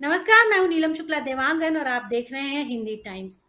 नमस्कार, मैं हूँ नीलम शुक्ला देवांगन और आप देख रहे हैं हिंदी टाइम्स।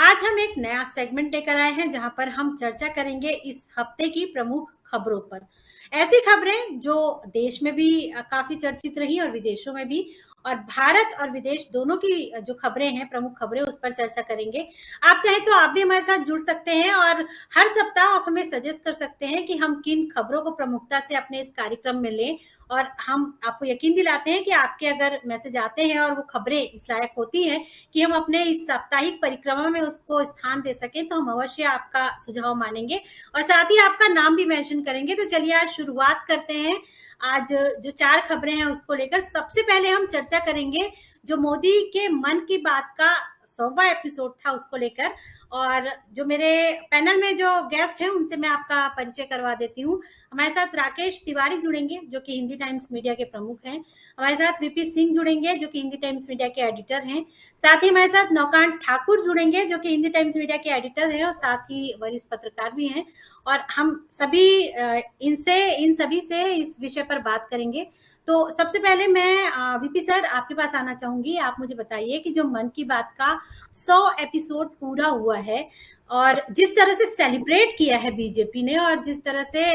आज हम एक नया सेगमेंट लेकर आए हैं जहां पर हम चर्चा करेंगे इस हफ्ते की प्रमुख खबरों पर। ऐसी खबरें जो देश में भी काफी चर्चित रही और विदेशों में भी, और भारत और विदेश दोनों की जो खबरें हैं, प्रमुख खबरें, उस पर चर्चा करेंगे। आप चाहे तो आप भी हमारे साथ जुड़ सकते हैं और हर सप्ताह आप हमें सजेस्ट कर सकते हैं कि हम किन खबरों को प्रमुखता से अपने इस कार्यक्रम में लें, और हम आपको यकीन दिलाते हैं कि आपके अगर मैसेज आते हैं और वो खबरें इस लायक होती हैं कि हम अपने इस साप्ताहिक परिक्रमा में उसको स्थान दे सकें, तो हम अवश्य आपका सुझाव मानेंगे और साथ ही आपका नाम भी मेंशन करेंगे। तो चलिए आज शुरुआत करते हैं। आज जो 4 खबरें हैं उसको लेकर सबसे पहले हम चर्चा करेंगे जो मोदी के मन की बात का 100वां एपिसोड था उसको लेकर। और जो मेरे पैनल में जो गेस्ट हैं उनसे मैं आपका परिचय करवा देती हूँ। हमारे साथ राकेश तिवारी जुड़ेंगे जो कि हिंदी टाइम्स मीडिया के प्रमुख हैं। हमारे साथ वीपी सिंह जुड़ेंगे जो कि हिंदी टाइम्स मीडिया के एडिटर हैं। साथ ही हमारे साथ नौकांत ठाकुर जुड़ेंगे जो कि हिंदी टाइम्स मीडिया के एडिटर हैं और साथ ही वरिष्ठ पत्रकार भी हैं। और हम सभी इन सभी से इस विषय पर बात करेंगे। तो सबसे पहले मैं वीपी सर आपके पास आना चाहूंगी। आप मुझे बताइए कि जो मन की बात का 100 एपिसोड पूरा हुआ है और जिस तरह से सेलिब्रेट किया है बीजेपी ने, और जिस तरह से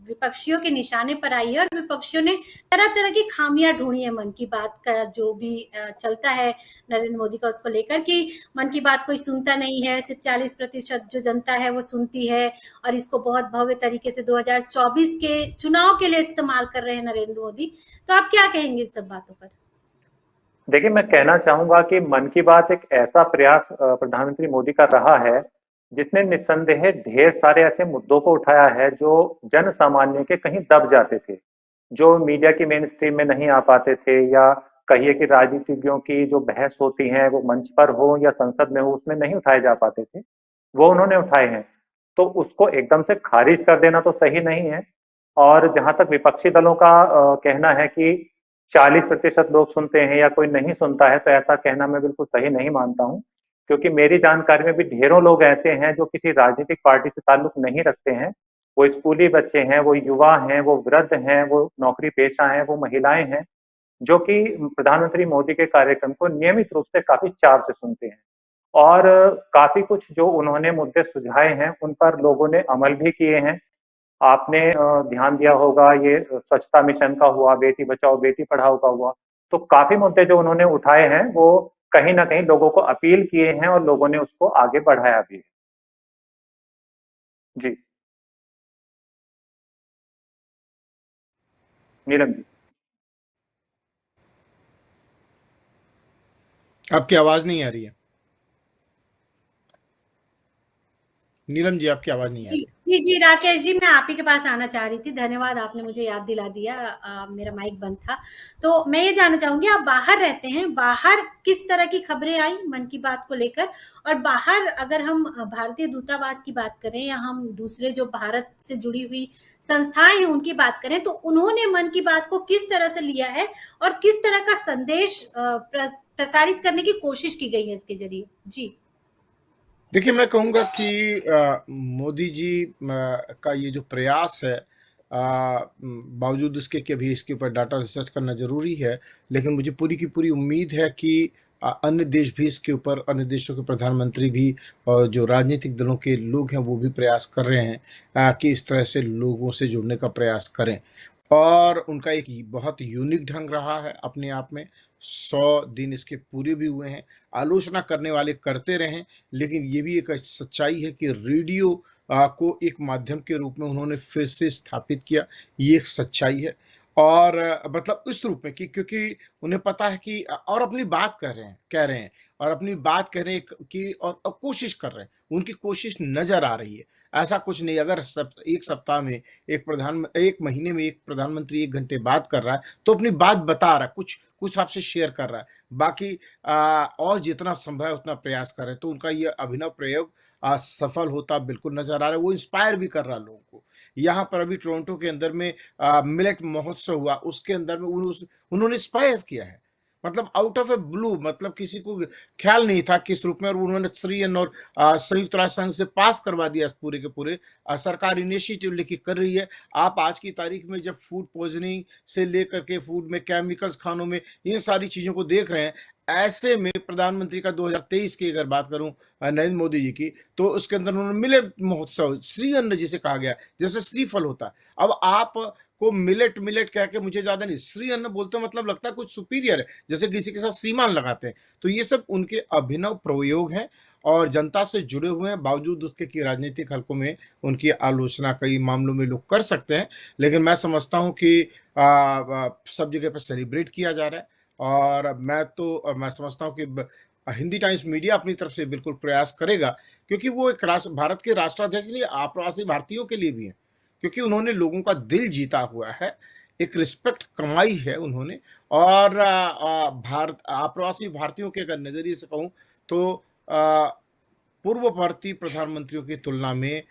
विपक्षियों के निशाने पर आई है और विपक्षियों ने तरह तरह की खामियां ढूंढी है मन की बात का जो भी चलता है नरेंद्र मोदी का, उसको लेकर कि मन की बात कोई सुनता नहीं है, सिर्फ 40% जो जनता है वो सुनती है और इसको बहुत भव्य तरीके से 2024 के चुनाव के लिए इस्तेमाल कर रहे हैं नरेंद्र मोदी। तो आप क्या कहेंगे इस सब बातों पर? देखिए, मैं कहना चाहूंगा कि मन की बात एक ऐसा प्रयास प्रधानमंत्री मोदी का रहा है जिसने निस्संदेह ढेर सारे ऐसे मुद्दों को उठाया है जो जन सामान्य के कहीं दब जाते थे, जो मीडिया की मेन स्ट्रीम में नहीं आ पाते थे, या कहिए कि राजनीतिज्ञों की जो बहस होती है वो मंच पर हो या संसद में हो उसमें नहीं उठाए जा पाते थे, वो उन्होंने उठाए हैं। तो उसको एकदम से खारिज कर देना तो सही नहीं है। और जहां तक विपक्षी दलों का कहना है कि 40% लोग सुनते हैं या कोई नहीं सुनता है, तो ऐसा कहना मैं बिल्कुल सही नहीं मानता हूं, क्योंकि मेरी जानकारी में भी ढेरों लोग ऐसे हैं जो किसी राजनीतिक पार्टी से ताल्लुक नहीं रखते हैं। वो स्कूली बच्चे हैं, वो युवा हैं, वो वृद्ध हैं, वो नौकरी पेशा हैं, वो महिलाएं हैं, जो कि प्रधानमंत्री मोदी के कार्यक्रम को नियमित रूप से काफी चाव से सुनते हैं। और काफी कुछ जो उन्होंने मुद्दे सुझाए हैं उन पर लोगों ने अमल भी किए हैं। आपने ध्यान दिया होगा, ये स्वच्छता मिशन का हुआ, बेटी बचाओ बेटी पढ़ाओ का हुआ, तो काफी मुद्दे जो उन्होंने उठाए हैं वो कहीं ना कहीं लोगों को अपील किए हैं और लोगों ने उसको आगे बढ़ाया भी है। जी। नीलम जी। आपकी आवाज नहीं आ रही है। नीलम जी, आपकी आवाज नहीं आ जी, रही है। जी, जी, राकेश जी, मैं आप ही के पास आना चाह रही थी। धन्यवाद, आपने मुझे याद दिला दिया। मेरा माइक बंद था। तो मैं ये जानना चाहूँगी, आप बाहर रहते हैं, बाहर किस तरह की खबरें आई मन की बात को लेकर? और बाहर अगर हम भारतीय दूतावास की बात करें या हम दूसरे जो भारत से जुड़ी हुई संस्थाएँ हैं उनकी बात करें, तो उन्होंने मन की बात को किस तरह से लिया है और किस तरह का संदेश प्रसारित करने की कोशिश की गई है इसके ज़रिए? जी। देखिए, मैं कहूँगा कि मोदी जी का ये जो प्रयास है, बावजूद उसके कि अभी इसके ऊपर डाटा रिसर्च करना ज़रूरी है, लेकिन मुझे पूरी की पूरी उम्मीद है कि अन्य देश भी इसके ऊपर, अन्य देशों के प्रधानमंत्री भी और जो राजनीतिक दलों के लोग हैं वो भी प्रयास कर रहे हैं कि इस तरह से लोगों से जुड़ने का प्रयास करें। और उनका एक बहुत यूनिक ढंग रहा है अपने आप में। 100 दिन इसके पूरे भी हुए हैं। आलोचना करने वाले करते रहें, लेकिन ये भी एक सच्चाई है कि रेडियो को एक माध्यम के रूप में उन्होंने फिर से स्थापित किया। ये एक सच्चाई है। और मतलब इस रूप में कि क्योंकि उन्हें पता है कि और अपनी बात कह रहे हैं और अपनी बात कह रहे हैं कि और कोशिश कर रहे हैं। उनकी कोशिश नज़र आ रही है। ऐसा कुछ नहीं, अगर एक सप्ताह में एक महीने में एक प्रधानमंत्री 1 घंटे बात कर रहा है, तो अपनी बात बता रहा है, कुछ आपसे शेयर कर रहा है। बाकी और जितना संभव है उतना प्रयास कर रहे हैं। तो उनका ये अभिनव प्रयोग सफल होता बिल्कुल नज़र आ रहा है। वो इंस्पायर भी कर रहा है लोगों को। यहाँ पर अभी टोरंटो के अंदर में मिलेट महोत्सव हुआ, उसके अंदर में उन्होंने इंस्पायर किया है। मतलब आउट ऑफ ए ब्लू, मतलब किसी को ख्याल नहीं था किस रूप में, और उन्होंने श्री अन्न और संयुक्त राष्ट्र संघ से पास करवा दिया इस पूरे के पूरे। सरकार इनिशिएटिव लेके कर रही है। आप आज की तारीख में जब फूड पॉइजनिंग से लेकर के फूड में केमिकल्स खानों में इन सारी चीजों को देख रहे हैं, ऐसे में प्रधानमंत्री का 2023 की अगर बात करूं नरेंद्र मोदी जी की, तो उसके अंदर उन्होंने मिलेट महोत्सव, श्री अन्न जिसे कहा गया, जैसे श्रीफल होता है, अब आप को मिलेट मिलेट कह के मुझे ज्यादा नहीं, श्री अन्न बोलते हो मतलब लगता है कुछ सुपीरियर है, जैसे किसी के साथ श्रीमान लगाते हैं। तो ये सब उनके अभिनव प्रयोग हैं और जनता से जुड़े हुए हैं, बावजूद उसके कि राजनीतिक हलकों में उनकी आलोचना कई मामलों में लोग कर सकते हैं। लेकिन मैं समझता हूं कि सब जगह पर सेलिब्रेट किया जा रहा है, और मैं समझता हूं कि हिंदी टाइम्स मीडिया अपनी तरफ से बिल्कुल प्रयास करेगा, क्योंकि वो एक भारत के राष्ट्राध्यक्ष नहीं, आप्रवासी भारतीयों के लिए भी है, क्योंकि उन्होंने लोगों का दिल जीता हुआ है, एक रिस्पेक्ट कमाई है उन्होंने। और भारत आप्रवासी भारतीयों के अगर नजरिए से कहूं, तो पूर्ववर्ती प्रधानमंत्रियों की तुलना में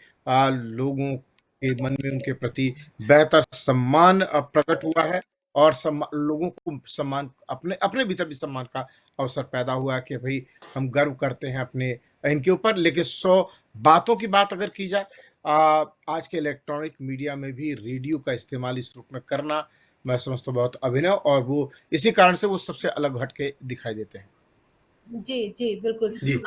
लोगों के मन में उनके प्रति बेहतर सम्मान प्रकट हुआ है, और लोगों को सम्मान, अपने अपने भीतर भी सम्मान का अवसर पैदा हुआ है कि भाई हम गर्व करते हैं अपने इनके ऊपर। लेकिन 100 बातों की बात अगर की जाए, आज के इलेक्ट्रॉनिक मीडिया में भी रेडियो का इस्तेमाल इस रूप में करना, मैं समझता हूँ बहुत अभिनव, और वो इसी कारण से वो सबसे अलग हट के दिखाई देते हैं। जी, जी, बिल्कुल। जी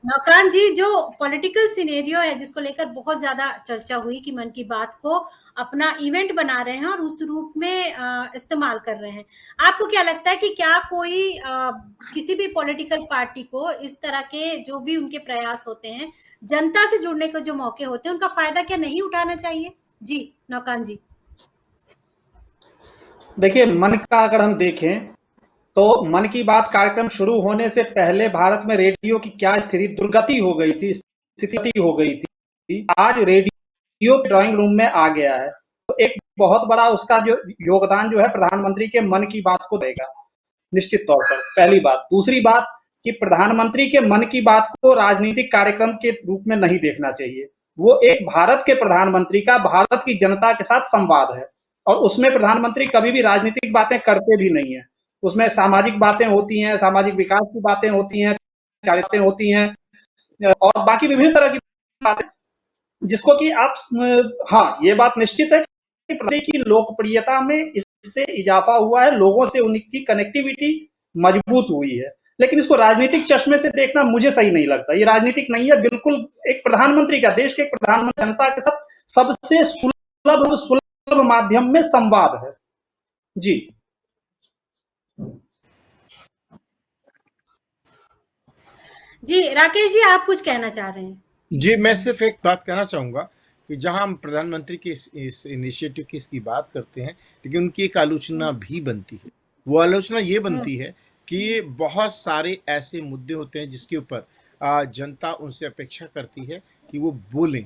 नौकान जी, जो पॉलिटिकल सिनेरियो है जिसको लेकर बहुत ज़्यादा चर्चा हुई कि मन की बात को अपना इवेंट बना रहे हैं और उस रूप में इस्तेमाल कर रहे हैं। आपको क्या लगता है कि क्या कोई किसी भी पॉलिटिकल पार्टी को इस तरह के जो भी उनके प्रयास होते हैं, जनता से जुड़ने के जो मौके होते हैं, उनका फ़ायदा क्या नहीं उठाना चाहिए? जी, नौकान जी। देखिए, मन का अगर हम देखें तो मन की बात कार्यक्रम शुरू होने से पहले भारत में रेडियो की क्या स्थिति, दुर्गति हो गई थी, स्थिति हो गई थी। आज रेडियो ड्राइंग रूम में आ गया है, तो एक बहुत बड़ा उसका जो योगदान जो है प्रधानमंत्री के मन की बात को देगा, निश्चित तौर पर। पहली बात। दूसरी बात कि प्रधानमंत्री के मन की बात को राजनीतिक कार्यक्रम के रूप में नहीं देखना चाहिए। वो एक भारत के प्रधानमंत्री का भारत की जनता के साथ संवाद है, और उसमें प्रधानमंत्री कभी भी राजनीतिक बातें करते भी नहीं है। उसमें सामाजिक बातें होती हैं, सामाजिक विकास की बातें होती हैं, बातें होती हैं, और बाकी विभिन्न तरह की बातें, जिसको कि आप हाँ, ये बात निश्चित है कि प्रधानमंत्री की लोकप्रियता में इससे इजाफा हुआ है, लोगों से उनकी कनेक्टिविटी मजबूत हुई है। लेकिन इसको राजनीतिक चश्मे से देखना मुझे सही नहीं लगता। ये राजनीतिक नहीं है, बिल्कुल एक प्रधानमंत्री का, देश के एक प्रधानमंत्री जनता के साथ सबसे सुलभ माध्यम में संवाद है। जी। जी, राकेश जी, आप कुछ कहना चाह रहे हैं? जी, मैं सिर्फ एक बात कहना चाहूँगा कि जहाँ हम प्रधानमंत्री की इस इनिशिएटिव की इसकी बात करते हैं, लेकिन उनकी एक आलोचना भी बनती है। वो आलोचना ये बनती है कि बहुत सारे ऐसे मुद्दे होते हैं जिसके ऊपर जनता उनसे अपेक्षा करती है कि वो बोलें,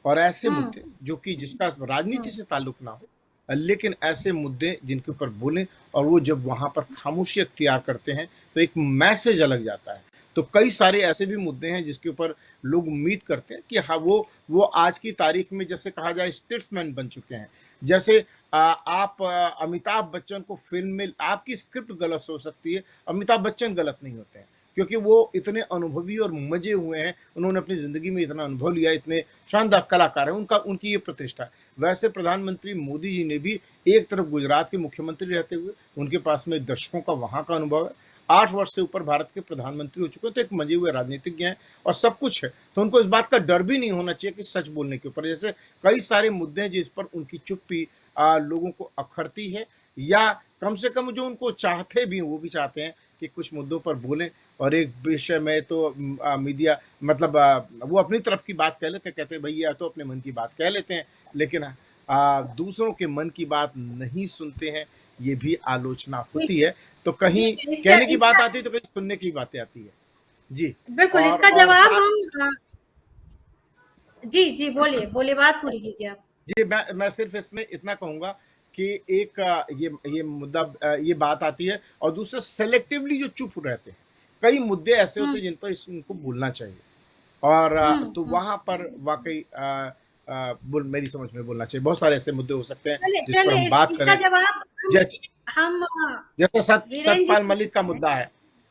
और ऐसे मुद्दे जो कि जिसका राजनीति से ताल्लुक ना हो, लेकिन ऐसे मुद्दे जिनके ऊपर बोलें, और वो जब वहाँ पर खामोशी अख्तियार करते हैं तो एक मैसेज अलग जाता है। तो कई सारे ऐसे भी मुद्दे हैं जिसके ऊपर लोग उम्मीद करते हैं कि हाँ, वो आज की तारीख में जैसे कहा जाए स्टेट्समैन बन चुके हैं। जैसे आप अमिताभ बच्चन को फिल्म में, आपकी स्क्रिप्ट गलत हो सकती है, अमिताभ बच्चन गलत नहीं होते हैं, क्योंकि वो इतने अनुभवी और मजे हुए हैं, उन्होंने अपनी ज़िंदगी में इतना अनुभव लिया, इतने शानदार कलाकार हैं, उनकी ये प्रतिष्ठा है। वैसे प्रधानमंत्री मोदी जी ने भी एक तरफ गुजरात के मुख्यमंत्री रहते हुए, उनके पास में दशकों का वहाँ का अनुभव है, 8 वर्ष से ऊपर भारत के प्रधानमंत्री हो चुके हैं, तो एक मजे हुए राजनीतिज्ञ हैं और सब कुछ है। तो उनको इस बात का डर भी नहीं होना चाहिए कि सच बोलने के ऊपर, जैसे कई सारे मुद्दे हैं जिस पर उनकी चुप्पी लोगों को अखरती है, या कम से कम जो उनको चाहते भी, वो भी चाहते हैं कि कुछ मुद्दों पर बोलें। और एक विषय में तो मीडिया मतलब वो अपनी तरफ की बात कह लेते हैं, कहते हैं भैया तो अपने मन की बात कह लेते हैं, लेकिन दूसरों के मन की बात नहीं सुनते हैं, ये भी आलोचना होती है। तो कहीं कहने की बात आती है तो कहीं सुनने की बातें आती है। जी, बिल्कुल, इसका जवाब हम जी, जी, बोलिए, बोलिए, बात पूरी कीजिए आप। जी, मैं सिर्फ इसमें इतना कहूँगा कि एक ये मुद्दा, ये बात आती है, और दूसरा सेलेक्टिवली जो चुप रहते हैं, कई मुद्दे ऐसे होते हैं जिन पर इनको बोलना चाहिए, और तो वहाँ पर वाकई मेरी समझ में बोलना चाहिए। बहुत सारे ऐसे मुद्दे हो सकते हैं जिस पर हम बात इसका करें। जवाब हम जैसे वीरेन सतपाल जी, मलिक का मुद्दा है।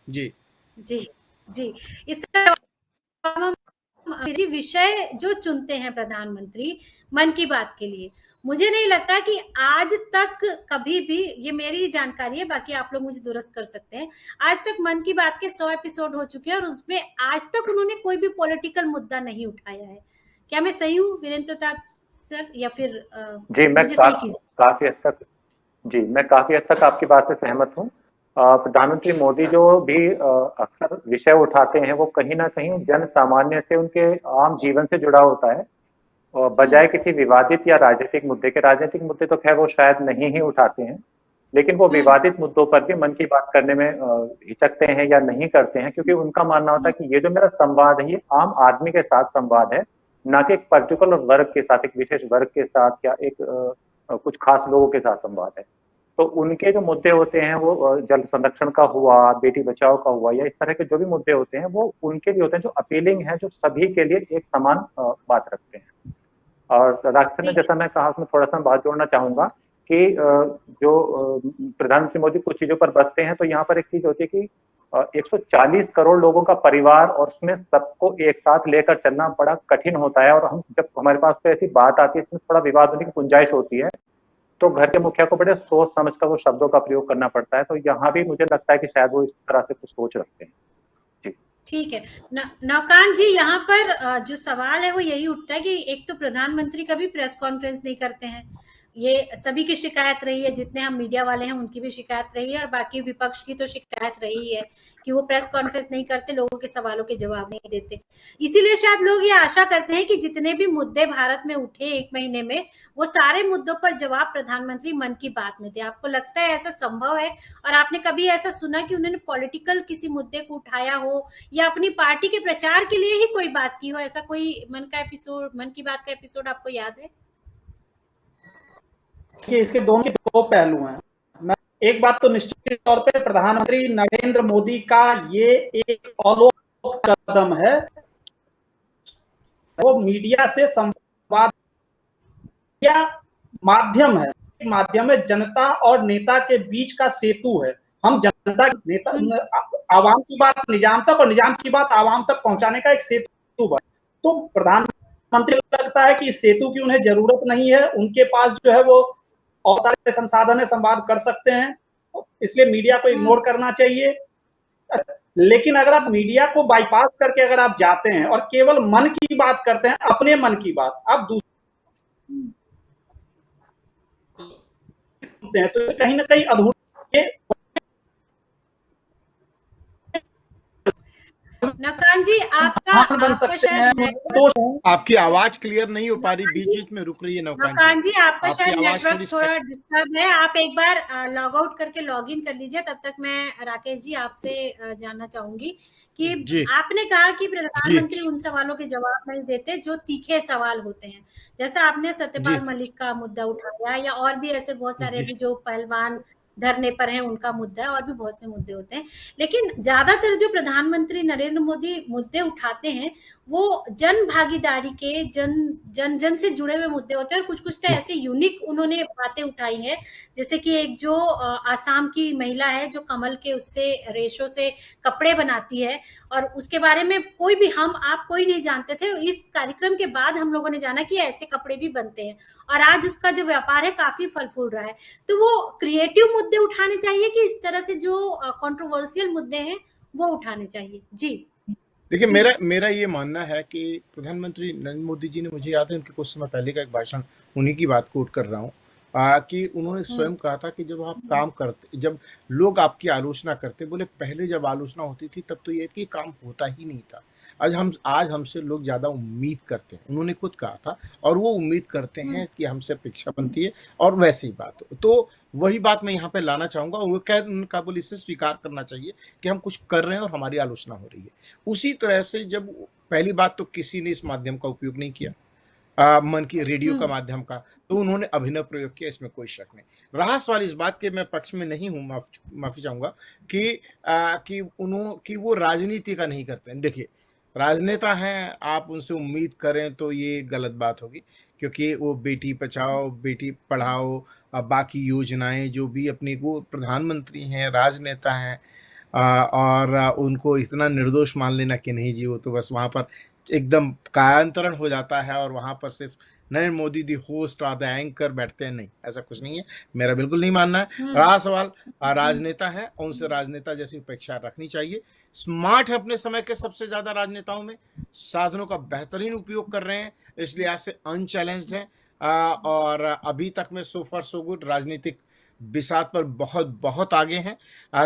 जी। जी, जी, इसका हम जी विषय जो चुनते हैं प्रधानमंत्री मन की बात के लिए, मुझे नहीं लगता कि आज तक कभी भी, ये मेरी जानकारी है, बाकी आप लोग मुझे दुरुस्त कर सकते हैं, आज तक मन की बात के 100 एपिसोड हो चुके हैं और उसमें आज तक उन्होंने कोई भी पॉलिटिकल मुद्दा नहीं उठाया है। क्या मैं सही हूँ वीरेंद्र प्रताप सर, या फिर जी, मुझे सही कीजिए। काफी हद तक जी, मैं काफी हद तक आपकी बात से सहमत हूँ। प्रधानमंत्री मोदी जो भी अक्सर विषय उठाते हैं, वो कहीं ना कहीं जन सामान्य से, उनके आम जीवन से जुड़ा होता है, और बजाय किसी विवादित या राजनीतिक मुद्दे के। राजनीतिक मुद्दे तो खैर वो शायद नहीं ही उठाते हैं, लेकिन वो विवादित मुद्दों पर भी मन की बात करने में हिचकते हैं या नहीं करते हैं, क्योंकि उनका मानना होता है कि ये जो मेरा संवाद है, ये आम आदमी के साथ संवाद है, ना कि एक पर्टिकुलर वर्ग के साथ, एक विशेष वर्ग के साथ, या एक कुछ खास लोगों के साथ संवाद है। तो उनके जो मुद्दे होते हैं, वो जल संरक्षण का हुआ, बेटी बचाओ का हुआ, या इस तरह के जो भी मुद्दे होते हैं, वो उनके लिए होते हैं जो अपीलिंग है, जो सभी के लिए एक समान बात रखते हैं। और राक्षस ने, ठीक है। जैसा मैं कहा, उसमें थोड़ा सा बात जोड़ना चाहूंगा कि जो प्रधानमंत्री मोदी कुछ चीजों पर बसते हैं, तो यहाँ पर एक चीज होती है कि 140 करोड़ लोगों का परिवार, और उसमें सबको एक साथ लेकर चलना बड़ा कठिन होता है। और हम, जब हमारे पास तो ऐसी बात आती है इसमें थोड़ा विवाद होने की गुंजाइश होती है, तो घर के मुखिया को बड़े सोच समझ कर वो शब्दों का प्रयोग करना पड़ता है। तो यहाँ भी मुझे लगता है कि शायद वो इस तरह से कुछ सोच रखते हैं। जी, ठीक है। नौकान जी, यहाँ पर जो सवाल है वो यही उठता है कि एक तो प्रधानमंत्री कभी प्रेस कॉन्फ्रेंस नहीं करते हैं, ये सभी की शिकायत रही है, जितने हम मीडिया वाले हैं उनकी भी शिकायत रही है, और बाकी विपक्ष की तो शिकायत रही है कि वो प्रेस कॉन्फ्रेंस नहीं करते, लोगों के सवालों के जवाब नहीं देते। इसीलिए शायद लोग ये आशा करते हैं कि जितने भी मुद्दे भारत में उठे 1 महीने में, वो सारे मुद्दों पर जवाब प्रधानमंत्री मन की बात में दे। आपको लगता है ऐसा संभव है? और आपने कभी ऐसा सुना कि उन्होंने पॉलिटिकल किसी मुद्दे को उठाया हो, या अपनी पार्टी के प्रचार के लिए ही कोई बात की हो? ऐसा कोई मन की बात का एपिसोड आपको याद है? कि इसके दोनों के दो पहलू हैं। मैं एक बात तो निश्चित तौर पे प्रधानमंत्री नरेंद्र मोदी का ये एक अलौकिक कदम है, वो मीडिया से संवाद या माध्यम है, माध्यम है, जनता और नेता के बीच का सेतु है। हम जनता, नेता, आवाम की बात निजाम तक और निजाम की बात आवाम तक पहुंचाने का एक सेतु बन। तो प्रधानमंत्री लगता है कि इस सेतु की उन्हें जरूरत नहीं है, उनके पास जो है वो और सारे संसाधन है, संवाद कर सकते हैं, इसलिए मीडिया को इग्नोर करना चाहिए। लेकिन अगर आप मीडिया को बाईपास करके अगर आप जाते हैं और केवल मन की बात करते हैं, अपने मन की बात आप दूसरे हैं, तो कहीं ना कहीं अधूरे। नकान जी, आपका शायद नेटवर्क, आपकी आवाज क्लियर नहीं हो पा रही, बीच बीच में रुक रही है नौकान जी, आपका आपकी शायद आवाज नेटवर्क थोड़ा डिस्टर्ब है। आप एक बार लॉग आउट करके लॉग इन कर लीजिए। तब तक मैं राकेश जी आपसे जानना चाहूंगी कि जी आपने कहा कि जी प्रधानमंत्री उन सवालों के जवाब नहीं देते जो तीखे सवाल होते हैं, जैसा आपने जी सत्यपाल मलिक का मुद्दा उठाया, या और भी ऐसे बहुत सारे जी अभी जो पहलवान धरने पर हैं उनका मुद्दा है, और भी बहुत से मुद्दे होते हैं। लेकिन ज्यादातर जो प्रधानमंत्री नरेंद्र मोदी मुद्दे उठाते हैं, वो जन भागीदारी के, जन जन जन से जुड़े हुए मुद्दे होते हैं। और कुछ कुछ तो ऐसे यूनिक उन्होंने बातें उठाई हैं, जैसे कि एक जो आसाम की महिला है जो कमल के उससे रेशों से कपड़े बनाती है, और उसके बारे में कोई भी, हम आप कोई नहीं जानते थे। इस कार्यक्रम के बाद हम लोगों ने जाना कि ऐसे कपड़े भी बनते हैं, और आज उसका जो व्यापार है काफी फल फूल रहा है। तो वो क्रिएटिव मुद्दे उठाने चाहिए कि इस तरह से जो कंट्रोवर्शियल मुद्दे हैं वो उठाने चाहिए? जी, देखिए, मेरा ये मानना है कि प्रधानमंत्री नरेंद्र मोदी जी ने, मुझे याद है उनके कुछ समय पहले का एक भाषण, उन्हीं की बात कोट कर रहा हूँ, कि उन्होंने स्वयं कहा था कि जब आप काम करते, जब लोग आपकी आलोचना करते, बोले पहले जब आलोचना होती थी तब तो ये कि काम होता ही नहीं था। आज हमसे लोग ज़्यादा उम्मीद करते हैं, उन्होंने खुद कहा था, और वो उम्मीद करते हैं कि हमसे अपेक्षा बनती है, और वैसी ही बात हो। तो वही बात मैं यहाँ पे लाना चाहूँगा, और वो उनका बोल इसे स्वीकार करना चाहिए कि हम कुछ कर रहे हैं और हमारी आलोचना हो रही है। उसी तरह से जब पहली बात तो किसी ने इस माध्यम का उपयोग नहीं किया, मन की रेडियो का माध्यम का, तो उन्होंने अभिनव प्रयोग किया, इसमें कोई शक नहीं। रहा सवाल इस बात के, मैं पक्ष में नहीं हूँ, माफी चाहूंगा कि वो राजनीति का नहीं करते हैं। देखिए, राजनेता हैं, आप उनसे उम्मीद करें तो ये गलत बात होगी, क्योंकि वो बेटी बचाओ बेटी पढ़ाओ बाकी योजनाएं जो भी अपने को प्रधानमंत्री हैं, राजनेता हैं, और उनको इतना निर्दोष मान लेना कि नहीं जी वो तो बस वहाँ पर एकदम कायांतरण हो जाता है और वहाँ पर सिर्फ नरेंद्र मोदी दी होस्ट और द एंकर बैठते हैं। नहीं, ऐसा कुछ नहीं है, मेरा बिल्कुल नहीं मानना है। रहा सवाल राजनेता है, उनसे राजनेता जैसी उपेक्षा रखनी चाहिए। स्मार्ट है अपने समय के सबसे ज्यादा राजनेताओं में, साधनों का बेहतरीन उपयोग कर रहे हैं, इसलिए आज से अनचैलेंज्ड है। और अभी तक में सो फार सो गुड, राजनीतिक बिसात पर बहुत बहुत आगे हैं।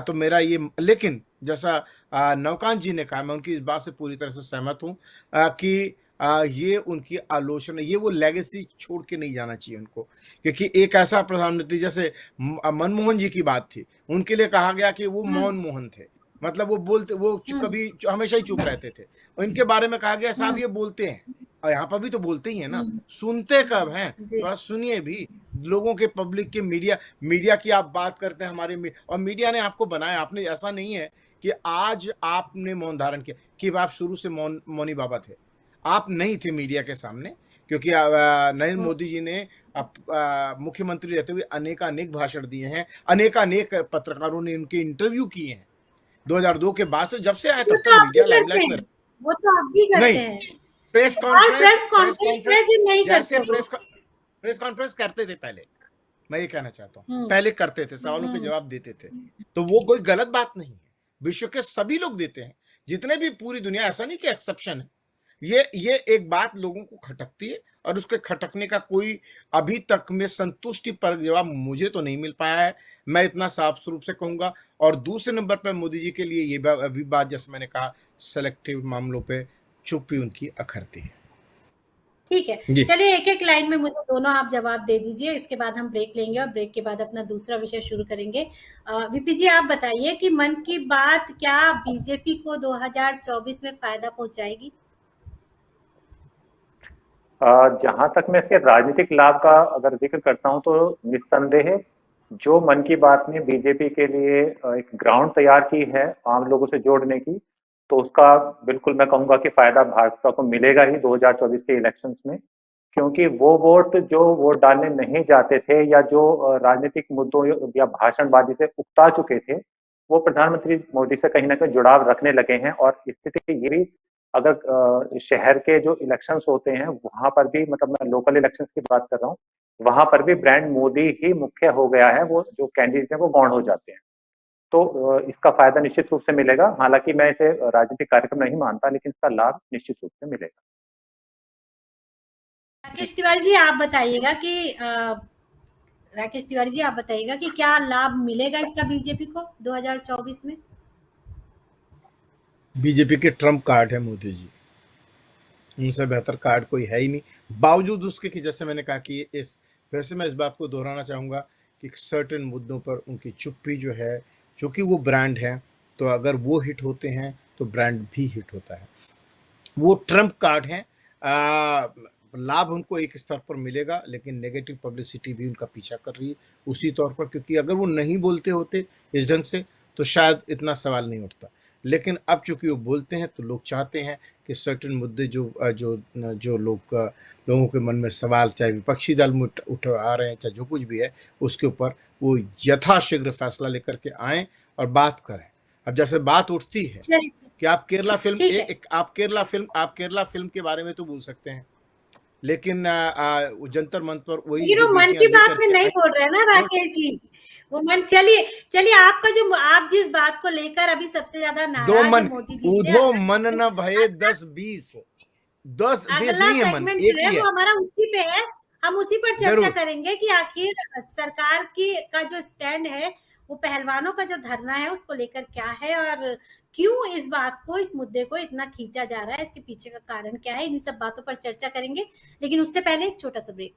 तो मेरा ये, लेकिन जैसा नवकांत जी ने कहा, मैं उनकी इस बात से पूरी तरह से सहमत हूँ कि ये उनकी आलोचना, ये वो लेगेसी छोड़ के नहीं जाना चाहिए उनको, क्योंकि एक ऐसा प्रधानमंत्री, जैसे मनमोहन जी की बात थी, उनके लिए कहा गया कि वो मौन मोहन थे, मतलब वो बोलते, वो कभी हमेशा ही चुप रहते थे। इनके बारे में कहा गया साहब ये बोलते हैं, और यहाँ पर भी तो बोलते ही है ना, सुनते कब हैं, थोड़ा सुनिए भी लोगों के, पब्लिक के, मीडिया की आप बात करते हैं हमारे और मीडिया ने आपको बनाया, आपने, ऐसा नहीं है कि आज आपने मौन धारण किया, कि आप शुरू से मौनी बाबा थे, आप नहीं थे मीडिया के सामने, क्योंकि नरेंद्र मोदी जी ने मुख्यमंत्री रहते हुए अनेक भाषण दिए हैं, अनेक पत्रकारों ने उनके इंटरव्यू किए हैं 2002 के बाद से, जब से आए तब तक मीडिया लाइमलाइट में। वो तो आप भी करते हैं, प्रेस कॉन्फ्रेंस करते थे पहले, मैं ये कहना चाहता हूँ, पहले करते थे, सवालों के जवाब देते थे, तो वो कोई गलत बात नहीं है, विश्व के सभी लोग देते हैं, जितने भी, पूरी दुनिया, ऐसा नहीं कि एक्सेप्शन है। ये एक बात लोगों को खटकती है, और उसके खटकने का कोई अभी तक में संतुष्टि पर जवाब मुझे तो नहीं मिल पाया है, मैं इतना साफ रूप से कहूंगा। और दूसरे नंबर पर मोदी जी के लिए ये अभी बात, जैसे मैंने कहा, सेलेक्टिव मामलों पे चुप्पी उनकी अखरती है। ठीक है, चलिए एक एक लाइन में मुझे दोनों आप जवाब दे दीजिए, इसके बाद हम ब्रेक लेंगे और ब्रेक के बाद अपना दूसरा विषय शुरू करेंगे। वीपी जी, आप बताइए कि मन की बात क्या बीजेपी को 2024 में फायदा पहुंचाएगी? जहां तक मैं इसके राजनीतिक लाभ का अगर जिक्र करता हूं, तो निस्संदेह जो मन की बात ने बीजेपी के लिए एक ग्राउंड तैयार की है आम लोगों से जोड़ने की, तो उसका बिल्कुल मैं कहूंगा कि फायदा भाजपा को मिलेगा ही 2024 के इलेक्शंस में, क्योंकि वो वोट जो वोट डालने नहीं जाते थे, या जो राजनीतिक मुद्दों या भाषणबाजी से उकता चुके थे, वो प्रधानमंत्री मोदी से कहीं ना कहीं जुड़ाव रखने लगे हैं। और स्थिति ये भी, अगर शहर के जो इलेक्शंस होते हैं वहां पर भी, मतलब मैं लोकल इलेक्शंस की बात कर रहा हूँ, वहां पर भी ब्रांड मोदी ही मुख्य हो गया है, वो जो कैंडिडेट हैं वो गौण हो जाते हैं। तो इसका फायदा निश्चित रूप से मिलेगा, हालांकि मैं इसे राजनीतिक कार्यक्रम नहीं मानता, लेकिन इसका लाभ निश्चित रूप से मिलेगा। राकेश तिवारी जी आप बताइएगा कि क्या लाभ मिलेगा इसका बीजेपी को 2024 में? बीजेपी के ट्रम्प कार्ड है मोदी जी, उनसे बेहतर कार्ड कोई है ही नहीं, बावजूद उसके कि जैसे मैंने कहा कि वैसे मैं इस बात को दोहराना चाहूँगा कि सर्टेन मुद्दों पर उनकी चुप्पी जो है, क्योंकि वो ब्रांड है, तो अगर वो हिट होते हैं तो ब्रांड भी हिट होता है, वो ट्रम्प कार्ड है। लाभ उनको एक स्तर पर मिलेगा, लेकिन नेगेटिव पब्लिसिटी भी उनका पीछा कर रही है उसी तौर पर, क्योंकि अगर वो नहीं बोलते होते इस ढंग से तो शायद इतना सवाल नहीं उठता, लेकिन अब चूंकि वो बोलते हैं तो लोग चाहते हैं कि सर्टेन मुद्दे जो लोगों के मन में सवाल, चाहे विपक्षी दल में उठा रहे हैं, चाहे जो कुछ भी है, उसके ऊपर वो यथाशीघ्र फैसला लेकर के आएँ और बात करें। अब जैसे बात उठती है कि आप केरला फिल्म के बारे में तो बोल सकते हैं, लेकिन जंतर मंतर पर वही मन की बात में नहीं बोल रहे ना राकेश जी, वो मन, चलिए आपका जो, आप जिस बात को लेकर अभी सबसे ज्यादा नाराज है मोदी जी से, दो मन न भये 10-20 नहीं है मन, एक ही है, वो हमारा उसी पे है, हम उसी पर चर्चा करेंगे कि आखिर सरकार का जो स्टैंड है, वो पहलवानों का जो धरना है उसको लेकर क्या है, और क्यों इस बात को, इस मुद्दे को इतना खींचा जा रहा है, इसके पीछे का कारण क्या है, इन सब बातों पर चर्चा करेंगे। लेकिन उससे पहले एक छोटा सा ब्रेक।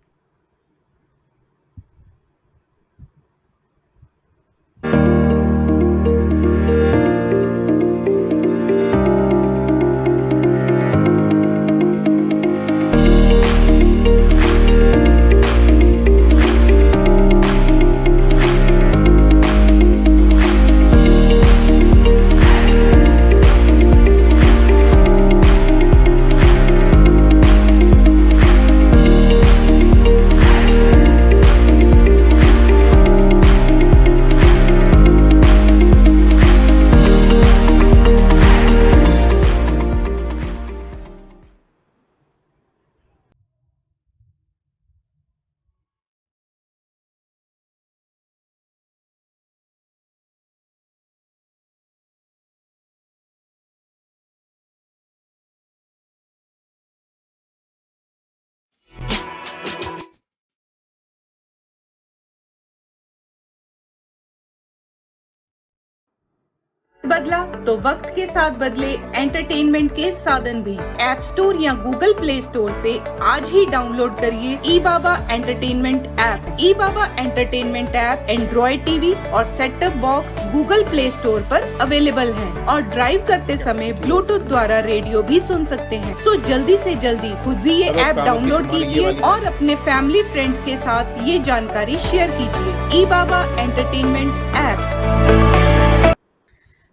बदला तो वक्त के साथ बदले एंटरटेनमेंट के साधन भी। ऐप स्टोर या गूगल प्ले स्टोर से आज ही डाउनलोड करिए ई बाबा एंटरटेनमेंट ऐप। ई बाबा एंटरटेनमेंट ऐप एंड्रॉइड टीवी और set top box Google play store पर अवेलेबल है और ड्राइव करते समय ब्लूटूथ द्वारा रेडियो भी सुन सकते हैं। सो जल्दी से जल्दी खुद भी ये ऐप डाउनलोड कीजिए और अपने फैमिली फ्रेंड्स के साथ ये जानकारी शेयर कीजिए। ई बाबा एंटरटेनमेंट ऐप।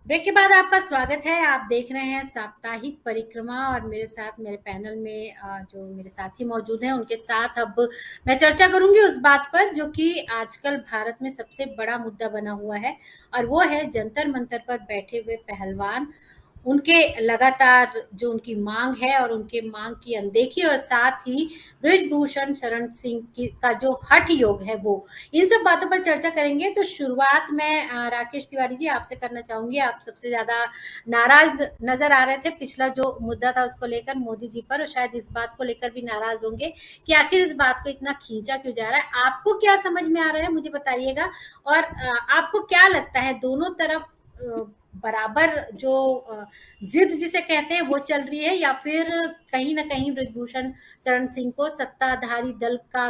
ब्रेक के बाद आपका स्वागत है। आप देख रहे हैं साप्ताहिक परिक्रमा और मेरे साथ मेरे पैनल में जो मेरे साथी मौजूद हैं उनके साथ अब मैं चर्चा करूंगी उस बात पर जो कि आजकल भारत में सबसे बड़ा मुद्दा बना हुआ है और वो है जंतर मंतर पर बैठे हुए पहलवान, उनके लगातार जो उनकी मांग है और उनके मांग की अनदेखी और साथ ही बृजभूषण शरण सिंह का जो हठ योग है वो, इन सब बातों पर चर्चा करेंगे। तो शुरुआत में राकेश तिवारी जी आपसे करना चाहूंगी। आप सबसे ज्यादा नाराज नजर आ रहे थे पिछला जो मुद्दा था उसको लेकर मोदी जी पर, और शायद इस बात को लेकर भी नाराज होंगे कि आखिर इस बात को इतना खींचा क्यों जा रहा है। आपको क्या समझ में आ रहा है मुझे बताइएगा, और आपको क्या लगता है दोनों तरफ बराबर जो जिद जिसे कहते हैं वो चल रही है या फिर कहीं ना कहीं बृजभूषण शरण सिंह को सत्ताधारी दल का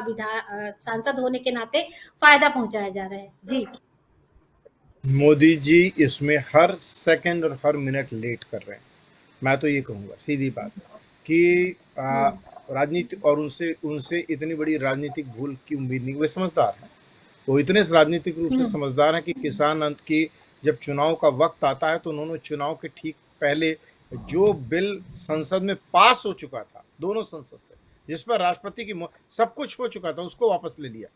सांसद होने के नाते फायदा पहुंचाया जा रहा है? जी मोदी जी इसमें हर सेकंड और हर मिनट लेट कर रहे हैं। मैं तो ये कहूँगा सीधी बात कि राजनीति और उनसे इतनी बड़ी राजनीतिक भूल की उम्मीद नहीं। वे समझदार हैं, वो इतने राजनीतिक रूप से समझदार हैं कि किसान अंत की जब चुनाव का वक्त आता है तो उन्होंने चुनाव के ठीक पहले जो बिल संसद में पास हो चुका था दोनों संसद से, जिस पर राष्ट्रपति की सब कुछ हो चुका था, उसको वापस ले लिया।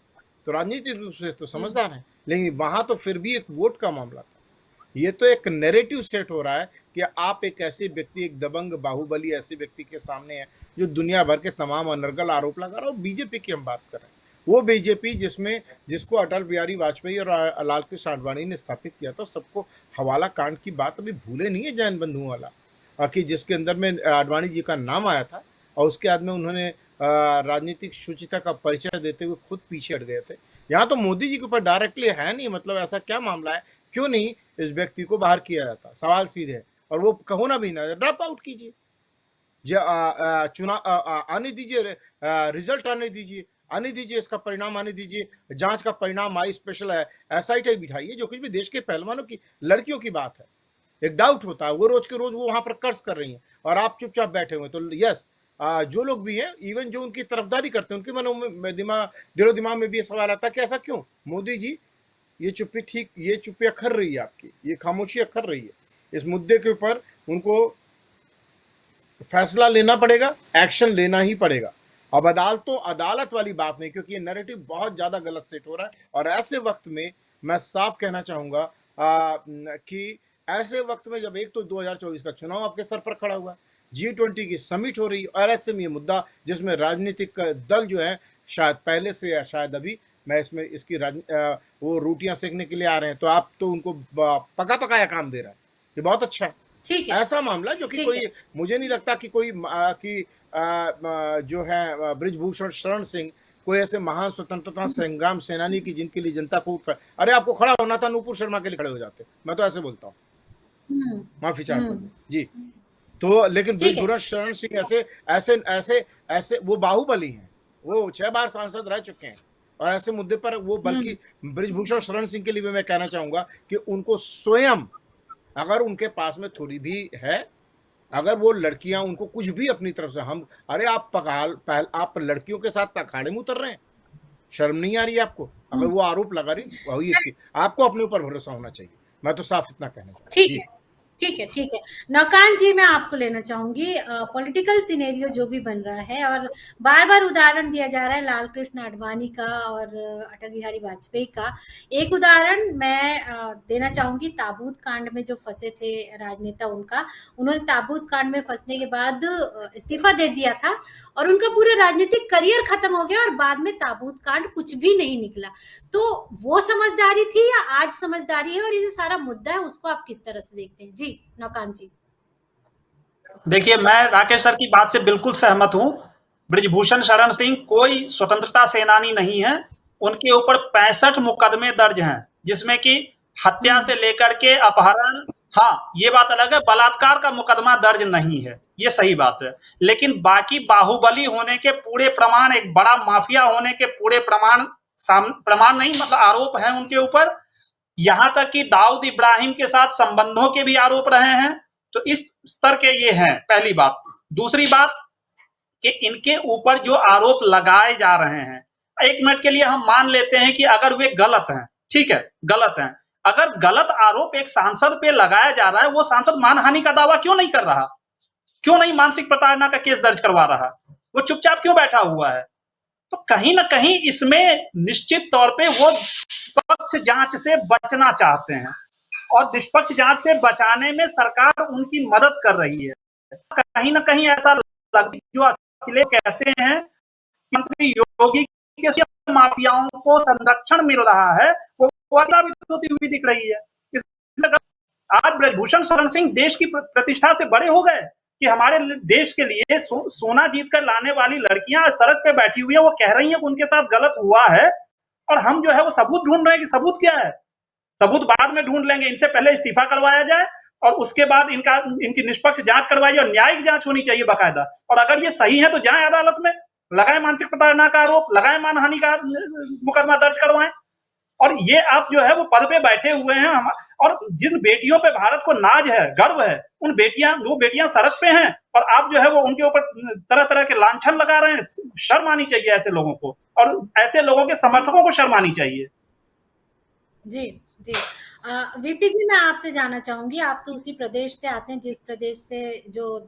तो राजनीतिक रूप से तो समझदार है, लेकिन वहां तो फिर भी एक वोट का मामला था। ये तो एक नैरेटिव सेट हो रहा है कि आप एक ऐसे व्यक्ति, एक दबंग बाहुबली ऐसे व्यक्ति के सामने है जो दुनिया भर के तमाम अनर्गल आरोप लगा रहा है। बीजेपी की हम बात कर रहे हैं, वो बीजेपी जिसको अटल बिहारी वाजपेयी और लाल कृष्ण आडवाणी ने स्थापित किया था। सबको हवाला कांड की बात अभी भूले नहीं है जैन बंधुओं वाला, कि जिसके अंदर में आडवाणी जी का नाम आया था और उसके बाद में उन्होंने राजनीतिक शुचिता का परिचय देते हुए खुद पीछे हट गए थे। यहाँ तो मोदी जी के ऊपर डायरेक्टली है नहीं, मतलब ऐसा क्या मामला है, क्यों नहीं इस व्यक्ति को बाहर किया जाता? सवाल सीधे है, और वो कहो ना भी ना, ड्रॉप आउट कीजिए, चुनाव आने दीजिए, रिजल्ट आने दीजिए, इसका परिणाम आने दीजिए, जांच का परिणाम आई, स्पेशल SIT बिठाइए। जो कुछ भी देश के पहलवानों की लड़कियों की बात है, एक डाउट होता है, वो रोज के रोज वो वहां पर कर्ज कर रही हैं और आप चुपचाप बैठे हुए। तो यस, जो लोग भी हैं, इवन जो उनकी तरफदारी करते हैं, उनके दिलो दिमाग में भी ये सवाल आता है कि ऐसा क्यों? मोदी जी ये चुप्पी अखर रही है आपकी, ये खामोशी अखर रही है। इस मुद्दे के ऊपर उनको फैसला लेना पड़ेगा, एक्शन लेना ही पड़ेगा। अब अदालत वाली बात नहीं, क्योंकि ये नैरेटिव बहुत ज्यादा गलत सेट हो रहा है। और ऐसे वक्त में मैं साफ कहना चाहूंगा कि ऐसे वक्त में जब एक तो 2024 का चुनाव आपके स्तर पर खड़ा हुआ है, G20 की समिट हो रही है, और ऐसे में ये मुद्दा जिसमें राजनीतिक दल जो है शायद पहले से या शायद अभी मैं इसमें इसकी वो रोटियां सेकने के लिए आ रहे हैं, तो आप तो उनको पका पकाया काम दे रहा है। ये बहुत अच्छा है। ठीक है, ऐसा मामला जो कि कोई, मुझे नहीं लगता कि कोई जो है बृजभूषण शरण सिंह कोई ऐसे महान स्वतंत्रता संग्राम सेनानी की जिनके लिए जनता को अरे आपको खड़ा होना था, नूपुर शर्मा के लिए खड़े हो जाते। मैं तो ऐसे बोलता हूँ, माफी चाहता हूँ जी। तो लेकिन बृजभूषण शरण सिंह ऐसे वो बाहुबली हैं, वो 6 बार सांसद रह चुके हैं, और ऐसे मुद्दे पर वो, बल्कि बृजभूषण शरण सिंह के लिए भी मैं कहना चाहूंगा कि उनको स्वयं, अगर उनके पास में थोड़ी भी है, अगर वो लड़कियां उनको कुछ भी अपनी तरफ से, अरे आप लड़कियों के साथ अखाड़े में उतर रहे हैं, शर्म नहीं आ रही है आपको? अगर वो आरोप लगा रही, वही आपको अपने ऊपर भरोसा होना चाहिए। मैं तो साफ इतना कहना चाहता हूं। ठीक है। नौकान जी, मैं आपको लेना चाहूंगी। पॉलिटिकल सिनेरियो जो भी बन रहा है और बार बार उदाहरण दिया जा रहा है लाल कृष्ण आडवाणी का और अटल बिहारी वाजपेयी का। एक उदाहरण मैं देना चाहूंगी, ताबूत कांड में जो फंसे थे राजनेता, उन्होंने ताबूत कांड में फंसने के बाद इस्तीफा दे दिया था और उनका पूरा राजनीतिक करियर खत्म हो गया और बाद में ताबूत कांड कुछ भी नहीं निकला। तो वो समझदारी थी या आज समझदारी है? और ये जो सारा मुद्दा है उसको आप किस तरह से देखते हैं? जी नौकांत जी। देखिए, मैं राकेश सर की बात से बिल्कुल सहमत हूं। बृजभूषण शरण सिंह कोई स्वतंत्रता सेनानी नहीं है। उनके ऊपर 65 मुकदमे दर्ज हैं, जिसमें कि हत्या से लेकर के अपहरण, हाँ, ये बात अलग है, बलात्कार का मुकदमा दर्ज नहीं है, ये सही बात है। लेकिन बाकी बाहुबली होने के पूरे प्रमाण, एक बड़ा माफिया होने के पूरे प्रमाण प्रमाण नहीं मतलब आरोप हैं उनके ऊपर। यहां तक कि दाऊद इब्राहिम के साथ संबंधों के भी आरोप रहे हैं। तो इस स्तर के ये हैं, पहली बात। दूसरी बात कि इनके ऊपर जो आरोप लगाए जा रहे हैं, एक मिनट के लिए हम मान लेते हैं कि अगर वे गलत हैं, ठीक है, गलत हैं। अगर गलत आरोप एक सांसद पे लगाया जा रहा है, वो सांसद मानहानि का दावा क्यों नहीं कर रहा? क्यों नहीं मानसिक प्रताड़ना का केस दर्ज करवा रहा? वो चुपचाप क्यों बैठा हुआ है? तो कहीं ना कहीं इसमें निश्चित तौर पे वो निष्पक्ष जांच से बचना चाहते हैं, और निष्पक्ष जांच से बचाने में सरकार उनकी मदद कर रही है। कहीं ना कहीं ऐसा लगता जो अखिलेश कहते हैं कि मंत्री योगी के माफियाओं को संरक्षण मिल रहा है, वो साबित होती हुई दिख रही है। आज ब्रजभूषण शरण सिंह देश की प्रतिष्ठा से बड़े हो गए कि हमारे देश के लिए सोना जीत कर लाने वाली लड़कियां सड़क पे बैठी हुई है, वो कह रही हैं कि उनके साथ गलत हुआ है, और हम जो है वो सबूत ढूंढ रहे हैं कि सबूत क्या है। सबूत बाद में ढूंढ लेंगे, इनसे पहले इस्तीफा करवाया जाए और उसके बाद इनकी निष्पक्ष जांच करवाई जाए, और न्यायिक जांच होनी चाहिए बाकायदा। और अगर ये सही है तो जाए अदालत में, लगाए मानसिक प्रताड़ना का आरोप, लगाए मानहानि का मुकदमा दर्ज करवाएं। और ये आप जो है वो पद पे बैठे हुए हैं और जिन बेटियों पे भारत को नाज है, गर्व है, वो बेटियां सड़क पे हैं, और आप जो है वो उनके ऊपर तरह तरह के लांछन लगा रहे हैं। शर्म आनी चाहिए ऐसे लोगों को, और ऐसे लोगों के समर्थकों को शर्म आनी चाहिए। जी, जी। वीपी जी, मैं आपसे जानना चाहूंगी, आप तो उसी प्रदेश से आते हैं जिस प्रदेश से जो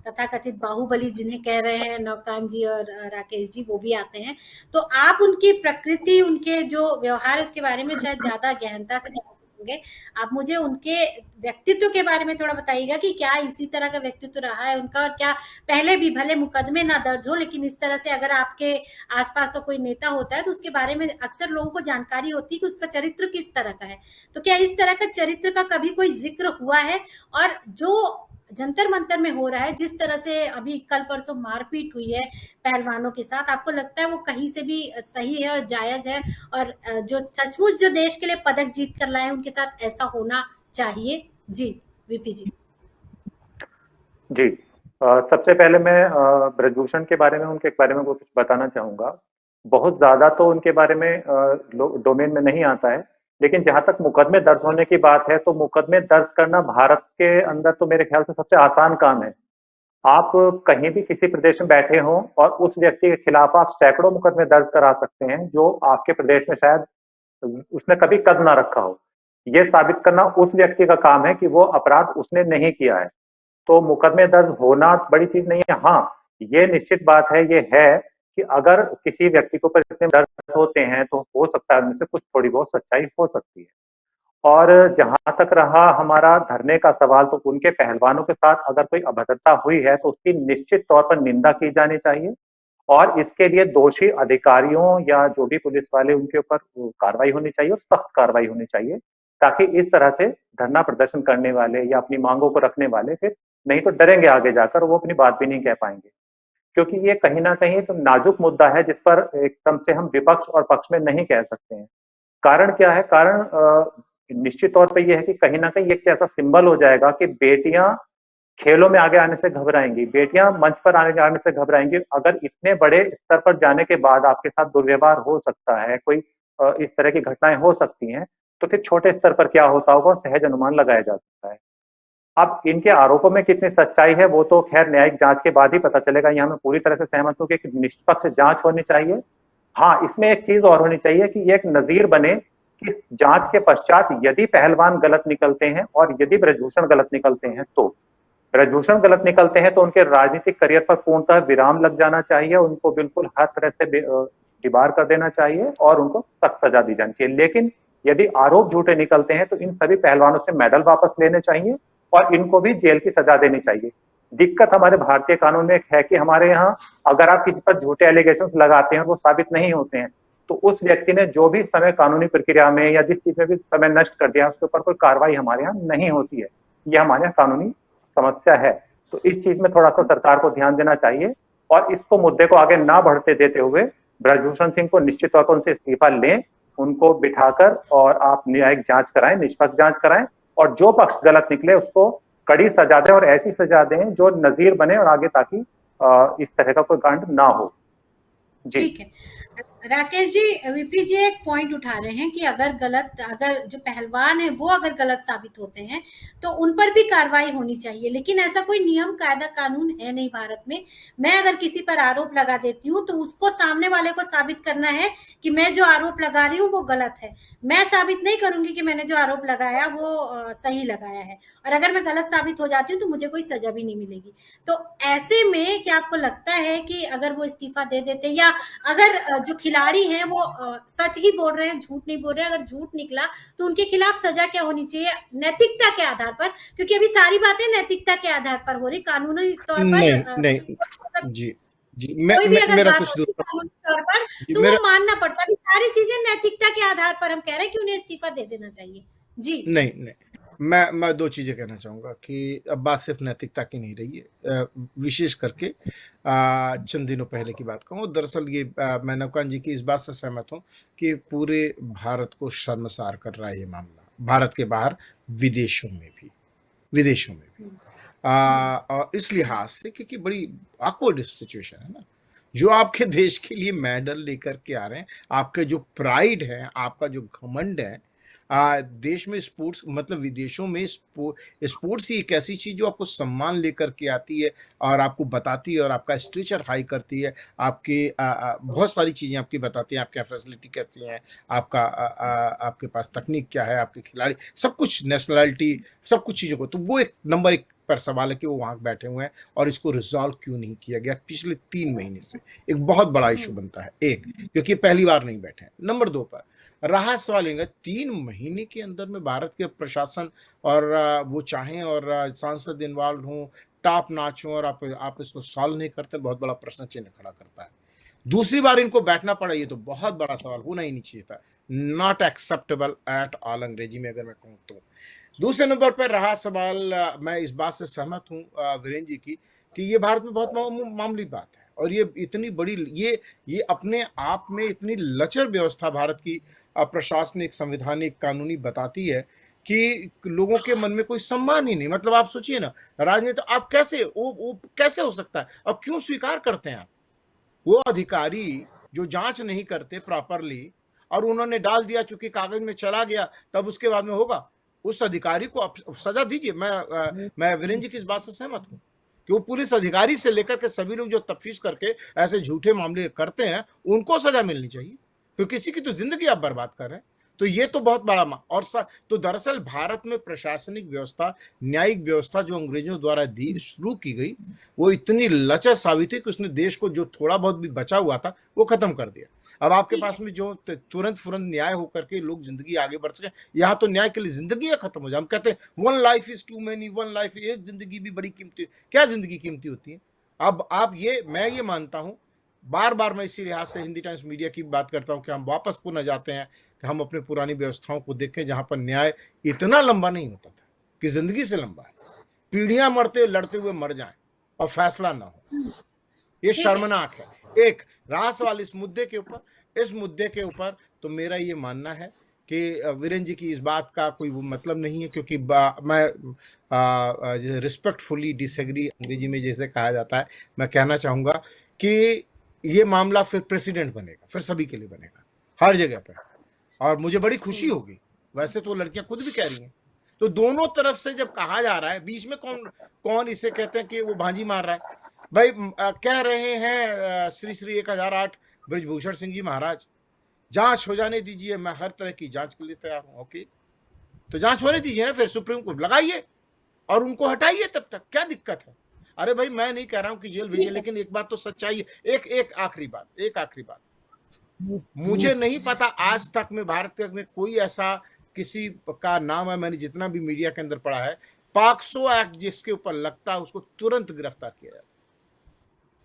तथाकथित बाहुबली जिन्हें कह रहे हैं नौकान जी और राकेश जी, वो भी आते हैं। तो आप उनकी प्रकृति, उनके जो व्यवहार, उसके बारे में शायद ज्यादा गहनता से होंगे। आप मुझे उनके व्यक्तित्व के बारे में थोड़ा बताइएगा कि क्या इसी तरह का व्यक्तित्व रहा है उनका, और क्या पहले भी भले मुकदमे ना दर्ज हो, लेकिन इस तरह से अगर आपके आसपास का कोई नेता होता है तो उसके बारे में अक्सर लोगों को जानकारी होती है कि उसका चरित्र किस तरह का है। तो क्या इस तरह का चरित्र का कभी कोई जिक्र हुआ है? और जो जंतर मंतर में हो रहा है, जिस तरह से अभी कल परसों मारपीट हुई है पहलवानों के साथ, आपको लगता है वो कहीं से भी सही है और जायज है? और जो सचमुच जो देश के लिए पदक जीत कर लाए उनके साथ ऐसा होना चाहिए? जी, वीपी जी। जी, सबसे पहले मैं ब्रजभूषण के बारे में, उनके बारे में कुछ बताना चाहूंगा। बहुत ज्यादा तो उनके बारे में डोमेन में नहीं आता है, लेकिन जहां तक मुकदमे दर्ज होने की बात है, तो मुकदमे दर्ज करना भारत के अंदर तो मेरे ख्याल से सबसे आसान काम है। आप कहीं भी किसी प्रदेश में बैठे हों और उस व्यक्ति के खिलाफ आप सैकड़ों मुकदमे दर्ज करा सकते हैं जो आपके प्रदेश में शायद उसने कभी कदम ना रखा हो। ये साबित करना उस व्यक्ति का काम है कि वो अपराध उसने नहीं किया है। तो मुकदमे दर्ज होना बड़ी चीज नहीं है। हाँ, ये निश्चित बात है, ये है कि अगर किसी व्यक्ति के ऊपर इतने दर्ज होते हैं तो हो सकता है उनमें से कुछ थोड़ी बहुत सच्चाई हो सकती है। और जहां तक रहा हमारा धरने का सवाल, तो उनके पहलवानों के साथ अगर कोई अभद्रता हुई है तो उसकी निश्चित तौर पर निंदा की जानी चाहिए, और इसके लिए दोषी अधिकारियों या जो भी पुलिस वाले उनके ऊपर कार्रवाई होनी चाहिए, और सख्त कार्रवाई होनी चाहिए, ताकि इस तरह से धरना प्रदर्शन करने वाले या अपनी मांगों को रखने वाले फिर नहीं तो डरेंगे आगे जाकर, वो अपनी बात भी नहीं कह पाएंगे। क्योंकि ये कहीं ना कहीं तो नाजुक मुद्दा है जिस पर एकदम से हम विपक्ष और पक्ष में नहीं कह सकते हैं। कारण क्या है? कारण निश्चित तौर पे ये है कि कहीं ना कहीं एक ऐसा सिंबल हो जाएगा कि बेटियां खेलों में आगे आने से घबराएंगी, बेटियां मंच पर आने जाने से घबराएंगी। अगर इतने बड़े स्तर पर जाने के बाद आपके साथ दुर्व्यवहार हो सकता है, कोई इस तरह की घटनाएं हो सकती हैं, तो फिर छोटे स्तर पर क्या होता होगा सहज अनुमान लगाया जा सकता है। अब इनके आरोपों में कितनी सच्चाई है वो तो खैर न्यायिक जांच के बाद ही पता चलेगा। यहाँ मैं पूरी तरह से सहमत हूँ कि निष्पक्ष जांच होनी चाहिए। हाँ, इसमें एक चीज और होनी चाहिए कि ये एक नजीर बने कि जांच के पश्चात यदि पहलवान गलत निकलते हैं और यदि ब्रजभूषण गलत निकलते हैं, तो ब्रजभूषण गलत निकलते हैं तो उनके राजनीतिक करियर पर पूर्णतः विराम लग जाना चाहिए, उनको बिल्कुल हर तरह से डिबार कर देना चाहिए और उनको सख्त सजा दी जानी चाहिए। लेकिन यदि आरोप झूठे निकलते हैं तो इन सभी पहलवानों से मेडल वापस लेने चाहिए और इनको भी जेल की सजा देनी चाहिए। दिक्कत हमारे भारतीय कानून में है कि हमारे यहाँ अगर आप किसी पर झूठे एलिगेशंस लगाते हैं और वो साबित नहीं होते हैं, तो उस व्यक्ति ने जो भी समय कानूनी प्रक्रिया में या जिस चीज में भी समय नष्ट कर दिया उसके ऊपर कोई कार्रवाई हमारे यहाँ नहीं होती है। यह हमारे यहाँ कानूनी समस्या है। तो इस चीज में थोड़ा सा सरकार को ध्यान देना चाहिए और इसको मुद्दे को आगे ना बढ़ते देते हुए ब्रजभूषण सिंह को निश्चित तौर पर उनसे इस्तीफा लें, उनको बिठाकर और आप न्यायिक जांच कराएं, निष्पक्ष जांच कराएं, और जो पक्ष गलत निकले उसको कड़ी सजा दें और ऐसी सजा दें जो नजीर बने और आगे, ताकि इस तरह का कोई कांड ना हो। जी ठीक है। राकेश जी, वीपी जी एक पॉइंट उठा रहे हैं कि अगर जो पहलवान है वो अगर गलत साबित होते हैं तो उन पर भी कार्रवाई होनी चाहिए, लेकिन ऐसा कोई नियम कायदा कानून है नहीं भारत में। मैं अगर किसी पर आरोप लगा देती हूँ तो उसको सामने वाले को साबित करना है कि मैं जो आरोप लगा रही हूँ वो गलत है। मैं साबित नहीं करूंगी कि मैंने जो आरोप लगाया वो सही लगाया है, और अगर मैं गलत साबित हो जाती हूँ तो मुझे कोई सजा भी नहीं मिलेगी। तो ऐसे में क्या आपको लगता है कि अगर वो इस्तीफा दे देते, या अगर जो खिलाड़ी हैं वो सच ही बोल रहे हैं, झूठ नहीं बोल रहे हैं, अगर झूठ निकला तो उनके खिलाफ सजा क्या होनी चाहिए नैतिकता के आधार पर? क्योंकि अभी सारी बातें नैतिकता के आधार पर हो रही, कानूनी तौर पर नहीं नहीं, मतलब जी जी, कोई भी अगर मेरा बात कुछ होती दूसरा, कानूनी तौर पर जी तो मेरा, वो मानना पड़ता। अभी सारी चीजें नैतिकता के आधार पर हम कह रहे हैं कि उन्हें इस्तीफा दे देना चाहिए। जी नहीं नहीं, मैं दो चीजें कहना चाहूंगा कि अब बात सिर्फ नैतिकता की नहीं रही है। विशेष करके चंद दिनों पहले की बात कहूँ, दरअसल ये मैं नवकांत जी की इस बात से सहमत हूँ कि पूरे भारत को शर्मसार कर रहा है ये मामला, भारत के बाहर विदेशों में भी और इस लिहाज से क्योंकि बड़ी awkward सिचुएशन है ना। जो आपके देश के लिए मेडल लेकर के आ रहे हैं, आपके जो प्राइड है, आपका जो घमंड है, देश में स्पोर्ट्स, मतलब विदेशों में स्पोर्ट्स ही एक ऐसी चीज जो आपको सम्मान लेकर के आती है और आपको बताती है और आपका स्ट्रेचर हाई करती है, आपके बहुत सारी चीजें आपकी बताती हैं, आपकी फैसिलिटी कैसी है, आपके पास तकनीक क्या है, आपके खिलाड़ी, सब कुछ, नेशनलिटी, सब कुछ चीजों को, तो वो एक नंबर एक पर सवाल है कि वो वहां बैठे हुए हैं और इसको रिजॉल्व क्यों नहीं किया गया पिछले 3 महीने से। एक बहुत बड़ा इशू बनता है, एक क्योंकि पहली बार नहीं बैठे हैं। नंबर 2 पर रहा सवाल ये, 3 महीने के अंदर में भारत के प्रशासन और वो चाहें और सांसद इन्वॉल्व हों, टॉप नॉच हों, और आप इसको सॉल्व नहीं करते, बहुत बड़ा प्रश्न चिन्ह खड़ा करता है। दूसरी बार इनको बैठना पड़ा, ये तो बहुत बड़ा सवाल, होना ही नहीं चाहिए था। नॉट एक्सेप्टेबल एट ऑल, अंग्रेजी में अगर मैं कहूँ तो। दूसरे नंबर पर रहा सवाल, मैं इस बात से सहमत हूँ वीरेंद्र जी की कि ये भारत में बहुत मामूली बात है, और ये इतनी बड़ी, ये अपने आप में इतनी लचर व्यवस्था भारत की प्रशासनिक, संवैधानिक, कानूनी बताती है कि लोगों के मन में कोई सम्मान ही नहीं। मतलब आप सोचिए ना, राजनीति आप कैसे, वो कैसे हो सकता है, और क्यों स्वीकार करते हैं आप? वो अधिकारी जो जांच नहीं करते प्रॉपरली और उन्होंने डाल दिया, चूंकि कागज में चला गया, तब उसके बाद में होगा, उस अधिकारी को आप सजा दीजिए। मैं वीरेंद्र जी की इस बात से सहमत हूं कि वो पुलिस अधिकारी से लेकर के सभी लोग जो तफ्तीश करके ऐसे झूठे मामले करते हैं, उनको सजा मिलनी चाहिए, क्योंकि किसी की तो जिंदगी आप बर्बाद कर रहे हैं। तो ये तो बहुत बड़ा तो दरअसल भारत में प्रशासनिक व्यवस्था, न्यायिक व्यवस्था जो अंग्रेजों द्वारा शुरू की गई, वो इतनी लचर साबित हुई कि उसने देश को जो थोड़ा बहुत भी बचा हुआ था वो खत्म कर दिया। अब आपके पास में जो तुरंत न्याय होकर के लोग जिंदगी आगे बढ़ सके, यहाँ तो न्याय के लिए जिंदगी खत्म हो जाए। हम कहते हैं one life is too many, one life, एक जिंदगी भी बड़ी कीमती। क्या जिंदगी कीमती होती है? अब मैं ये मानता हूं, बार बार मैं इसी लिहाज से हिंदी टाइम्स मीडिया की बात करता हूं कि हम वापस पुनः जाते हैं कि हम अपने पुरानी व्यवस्थाओं को देखें, जहां पर न्याय इतना लंबा नहीं होता था कि जिंदगी से लंबा है, पीढ़ियां लड़ते हुए मर जाएं और फैसला ना हो। ये शर्मनाक है। एक रहा सवाल इस मुद्दे के ऊपर तो मेरा ये मानना है कि वीरेंद्र जी की इस बात का कोई वो मतलब नहीं है, क्योंकि मैं रिस्पेक्टफुली डिसएग्री, अंग्रेजी में जैसे कहा जाता है, मैं कहना चाहूंगा कि ये मामला फिर प्रेसिडेंट बनेगा, फिर सभी के लिए बनेगा, हर जगह पे, और मुझे बड़ी खुशी होगी। वैसे तो लड़कियां खुद भी कह रही हैं, तो दोनों तरफ से जब कहा जा रहा है, बीच में कौन इसे कहते हैं कि वो भांजी मार रहा है? भाई कह रहे हैं श्री श्री 1008 बृजभूषण सिंह जी महाराज, जांच हो जाने दीजिए, मैं हर तरह की जांच के लिए तैयार हूं। ओके, तो जांच होने दीजिए ना, फिर सुप्रीम कोर्ट लगाइए और उनको हटाइए, तब तक क्या दिक्कत है? अरे भाई, मैं नहीं कह रहा हूं कि जेल भेजिए, लेकिन एक बात तो सच्चाई है। एक आखिरी बात, मुझे नहीं पता आज तक में भारत में कोई ऐसा किसी का नाम है, मैंने जितना भी मीडिया के अंदर पढ़ा है, पॉक्सो एक्ट जिसके ऊपर लगता है उसको तुरंत गिरफ्तार किया जाता,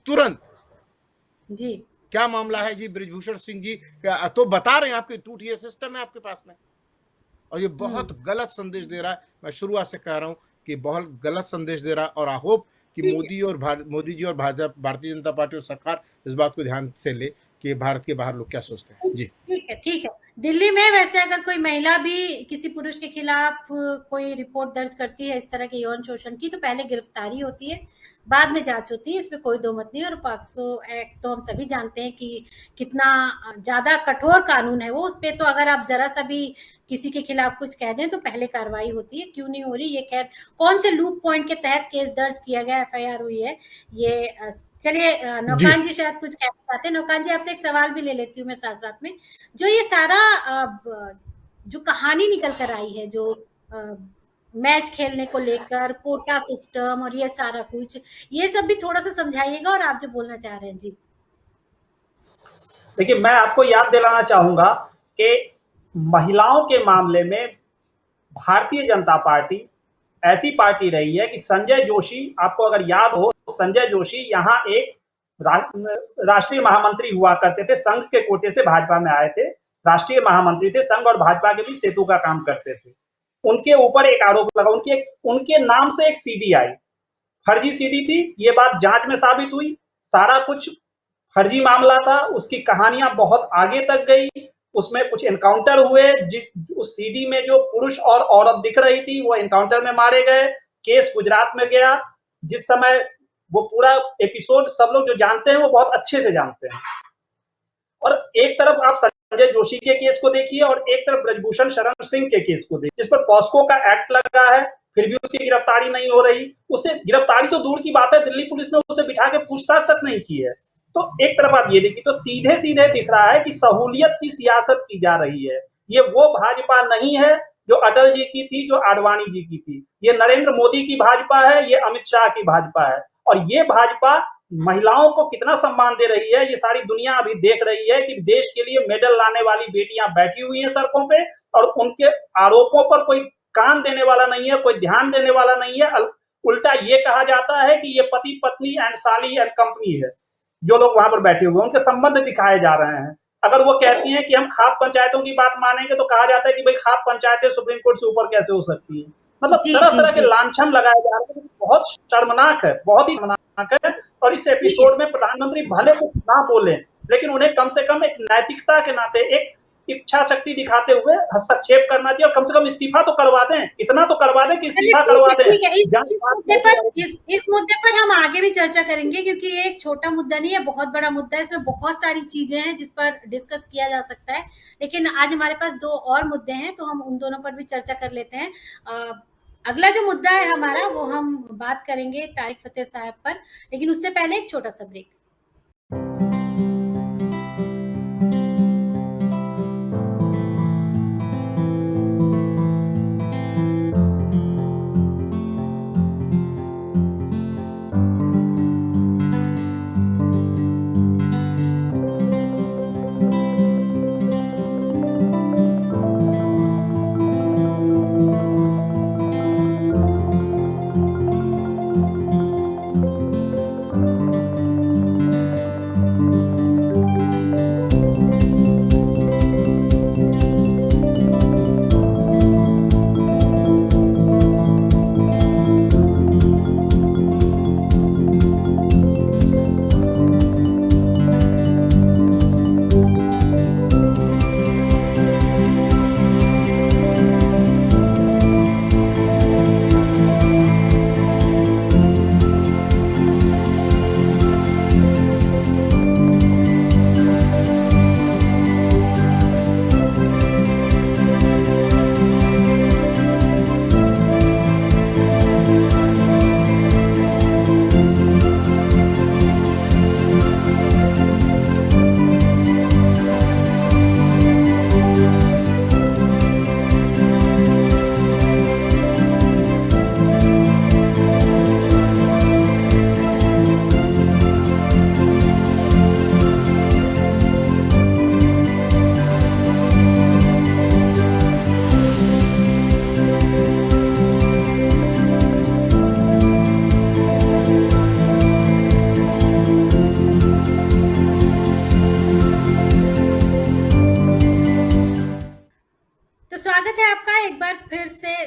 तुरंत। जी, क्या मामला है जी बृजभूषण सिंह जी? तो बता रहे हैं आपके 2 सिस्टम है आपके पास में, और ये बहुत गलत संदेश दे रहा है। मैं शुरुआत से कह रहा हूं कि बहुत गलत संदेश दे रहा है, और आई होप कि मोदी जी और भारतीय जनता पार्टी और सरकार इस बात को ध्यान से ले कि भारत के बाहर लोग क्या सोचते हैं। जी ठीक है। दिल्ली में वैसे अगर कोई महिला भी किसी पुरुष के खिलाफ कोई रिपोर्ट दर्ज करती है इस तरह के यौन शोषण की, तो पहले गिरफ्तारी होती है, बाद में जांच होती है, इसमें कोई दो मत नहीं। और पॉक्सो एक्ट तो हम सभी जानते हैं कि कितना ज्यादा कठोर कानून है वो, उस पे तो अगर आप जरा सा भी किसी के खिलाफ कुछ कह दें तो पहले कार्रवाई होती है। क्यों नहीं हो रही ये, खैर कौन से लूप पॉइंट के तहत केस दर्ज किया गया, एफआईआर हुई है ये। चलिए जी। नौकान जी शायद कुछ कहना चाहते हैं। नौकान जी, आपसे एक सवाल भी ले लेती हूँ मैं साथ साथ में। जो ये सारा जो कहानी निकल कर आई है, जो मैच खेलने को लेकर कोटा सिस्टम और ये सारा कुछ, ये सब भी थोड़ा सा समझाइएगा और आप जो बोलना चाह रहे हैं जी। देखिए, मैं आपको याद दिलाना चाहूंगा कि महिलाओं के मामले में भारतीय जनता पार्टी ऐसी पार्टी रही है कि संजय जोशी, आपको अगर याद हो, संजय जोशी यहाँ एक राष्ट्रीय महामंत्री हुआ करते थे, संघ के कोटे से भाजपा में आए थे, राष्ट्रीय महामंत्री थे, संघ और भाजपा के बीच सेतु का काम करते थे। उनके ऊपर एक आरोप लगा, उनके नाम से एक सीडी आई, फर्जी सीडी थी, ये बात जांच में साबित हुई, सारा कुछ फर्जी मामला था, उसकी कहानियां बहुत आगे तक गई, उसमें कुछ एनकाउंटर हुए, उस सीडी में जो पुरुष और औरत दिख रही थी वो एनकाउंटर में मारे गए, केस गुजरात में गया। जिस समय वो पूरा एपिसोड सब लोग जो जानते हैं वो बहुत अच्छे से जानते हैं। और एक तरफ आप संजय जोशी के केस को देखिए और एक तरफ ब्रजभूषण शरण सिंह के केस को देखिए, जिस पर पॉस्को का एक्ट लगा है, फिर भी उसकी गिरफ्तारी नहीं हो रही। उसे गिरफ्तारी तो दूर की बात है, दिल्ली पुलिस ने उसे बिठा के पूछताछ तक नहीं की है। तो एक तरफ आप ये देखिए, तो सीधे सीधे दिख रहा है कि सहूलियत की सियासत की जा रही है। ये वो भाजपा नहीं है जो अटल जी की थी, जो आडवाणी जी की थी। ये नरेंद्र मोदी की भाजपा है, ये अमित शाह की भाजपा है। और ये भाजपा महिलाओं को कितना सम्मान दे रही है, ये सारी दुनिया अभी देख रही है कि देश के लिए मेडल लाने वाली बेटियां बैठी हुई हैं सड़कों पे, और उनके आरोपों पर कोई कान देने वाला नहीं है, कोई ध्यान देने वाला नहीं है। उल्टा ये कहा जाता है कि ये पति पत्नी एंड साली एंड कंपनी है, जो लोग वहां पर बैठे हुए हैं उनके संबंध दिखाए जा रहे हैं। अगर वो कहती हैं कि हम खाप पंचायतों की बात मानेंगे, तो कहा जाता है कि भाई खाप पंचायतें सुप्रीम कोर्ट से ऊपर कैसे हो सकती है। मतलब जी तरह जी तरह के जी, लांछन लगाए जा रहे हैं, बहुत शर्मनाक है, बहुत ही शर्मनाक है। और इस ठीक है। एपिसोड में प्रधानमंत्री भले कुछ ना बोले, लेकिन उन्हें कम से कम एक नैतिकता के नाते एक इच्छा शक्ति दिखाते हुए हस्तक्षेप करना चाहिए, और कम से कम इस्तीफा तो करवा दें, इतना तो करवा दें कि चलिए इस्तीफा करवा दें। ठीक है। इस मुद्दे पर हम आगे भी चर्चा करेंगे, क्योंकि ये एक छोटा मुद्दा नहीं है, बहुत बड़ा मुद्दा है। इसमें बहुत सारी चीजें हैं जिस पर डिस्कस किया जा सकता है। लेकिन आज हमारे पास दो और मुद्दे हैं, तो हम उन दोनों पर भी चर्चा कर लेते हैं। अगला जो मुद्दा है हमारा, वो हम बात करेंगे तारिक फतेह साहब पर, लेकिन उससे पहले एक छोटा सा ब्रेक।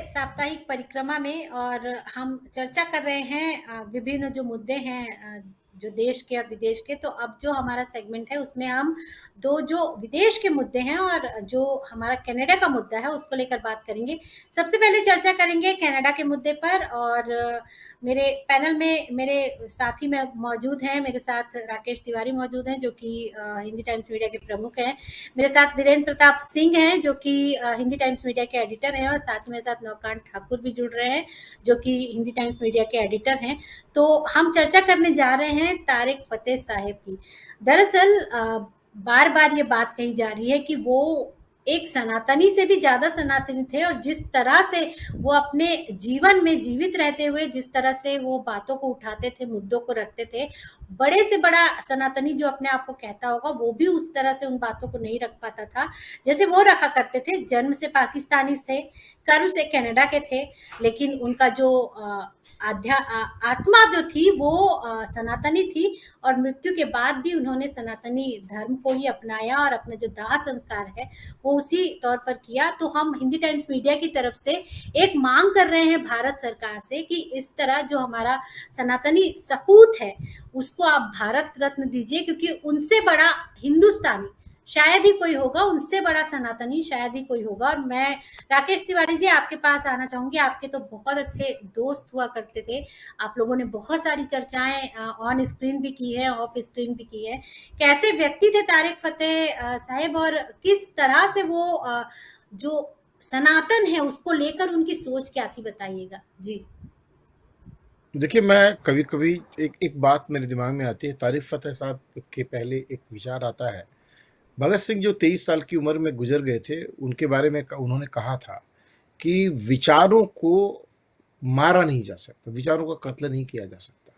साप्ताहिक परिक्रमा में, और हम चर्चा कर रहे हैं विभिन्न जो मुद्दे हैं जो देश के और विदेश के। तो अब जो हमारा सेगमेंट है उसमें हम दो जो विदेश के मुद्दे हैं और जो हमारा कनाडा का मुद्दा है उसको लेकर बात करेंगे। सबसे पहले चर्चा करेंगे कनाडा के मुद्दे पर, और मेरे पैनल में मेरे साथी में मौजूद हैं, मेरे साथ राकेश तिवारी मौजूद हैं जो कि हिंदी टाइम्स मीडिया के प्रमुख हैं। मेरे साथ वीरेंद्र प्रताप सिंह हैं जो कि हिंदी टाइम्स मीडिया के एडिटर हैं, और साथ ही मेरे साथ नौकांत ठाकुर भी जुड़ रहे हैं जो कि हिंदी टाइम्स मीडिया के एडिटर हैं। तो हम चर्चा करने जा रहे हैं तारिक फतेह साहब की। दरअसल बार बार ये बात कही जा रही है कि वो एक सनातनी से भी ज्यादा सनातनी थे, और जिस तरह से वो अपने जीवन में जीवित रहते हुए जिस तरह से वो बातों को उठाते थे, मुद्दों को रखते थे, बड़े से बड़ा सनातनी जो अपने आप को कहता होगा वो भी उस तरह से उन बातों को नहीं रख पाता था जैसे वो रखा करते थे। जन्म से पाकिस्तानी थे, कर्म से कनाडा के थे, लेकिन उनका जो आत्मा जो थी वो सनातनी थी, और मृत्यु के बाद भी उन्होंने सनातनी धर्म को ही अपनाया और अपना जो दाह संस्कार है वो उसी तौर पर किया। तो हम हिंदी टाइम्स मीडिया की तरफ से एक मांग कर रहे हैं भारत सरकार से कि इस तरह जो हमारा सनातनी सपूत है उसको आप भारत रत्न दीजिए, क्योंकि उनसे बड़ा हिंदुस्तानी शायद ही कोई होगा, उनसे बड़ा सनातनी शायद ही कोई होगा। और मैं राकेश तिवारी जी आपके पास आना चाहूंगी। आपके तो बहुत अच्छे दोस्त हुआ करते थे, आप लोगों ने बहुत सारी चर्चाएं ऑन स्क्रीन भी की है, ऑफ स्क्रीन भी की है। कैसे व्यक्ति थे तारिक फतेह साहब, और किस तरह से वो जो सनातन है उसको लेकर उनकी सोच क्या थी, बताइएगा जी। देखिए, मैं कभी कभी एक बात मेरे दिमाग में आती है। तारिक फतेह साहब के पहले एक विचार आता है। भगत सिंह जो 23 साल की उम्र में गुजर गए थे, उनके बारे में उन्होंने कहा था कि विचारों को मारा नहीं जा सकता, विचारों का कत्ल नहीं किया जा सकता,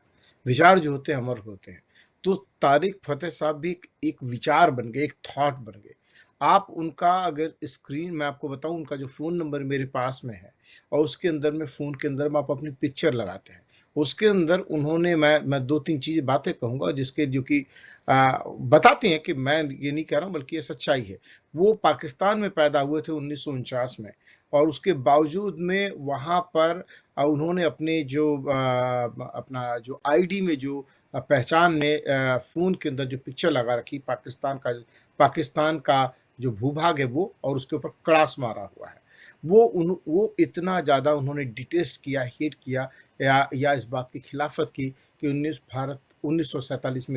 विचार जो होते हैं अमर होते हैं। तो तारिक फतेह साहब भी एक विचार बन गए, एक थॉट बन गए। आप उनका अगर स्क्रीन मैं आपको बताऊं, उनका जो फ़ोन नंबर मेरे पास में है, और उसके अंदर में फ़ोन के अंदर में आप अपनी पिक्चर लगाते हैं, उसके अंदर उन्होंने मैं 2-3 चीज़ें बातें कहूँगा जिसके जो कि बताते हैं कि मैं ये नहीं कह रहा हूँ बल्कि ये सच्चाई है। वो पाकिस्तान में पैदा हुए थे 1949 में, और उसके बावजूद में वहाँ पर उन्होंने अपने जो अपना जो आईडी में जो पहचान में फ़ोन के अंदर जो पिक्चर लगा रखी पाकिस्तान का जो भूभाग है वो, और उसके ऊपर क्रॉस मारा हुआ है। वो इतना ज़्यादा उन्होंने डिटेस्ट किया, हेट किया, या इस बात की खिलाफत की कि 1947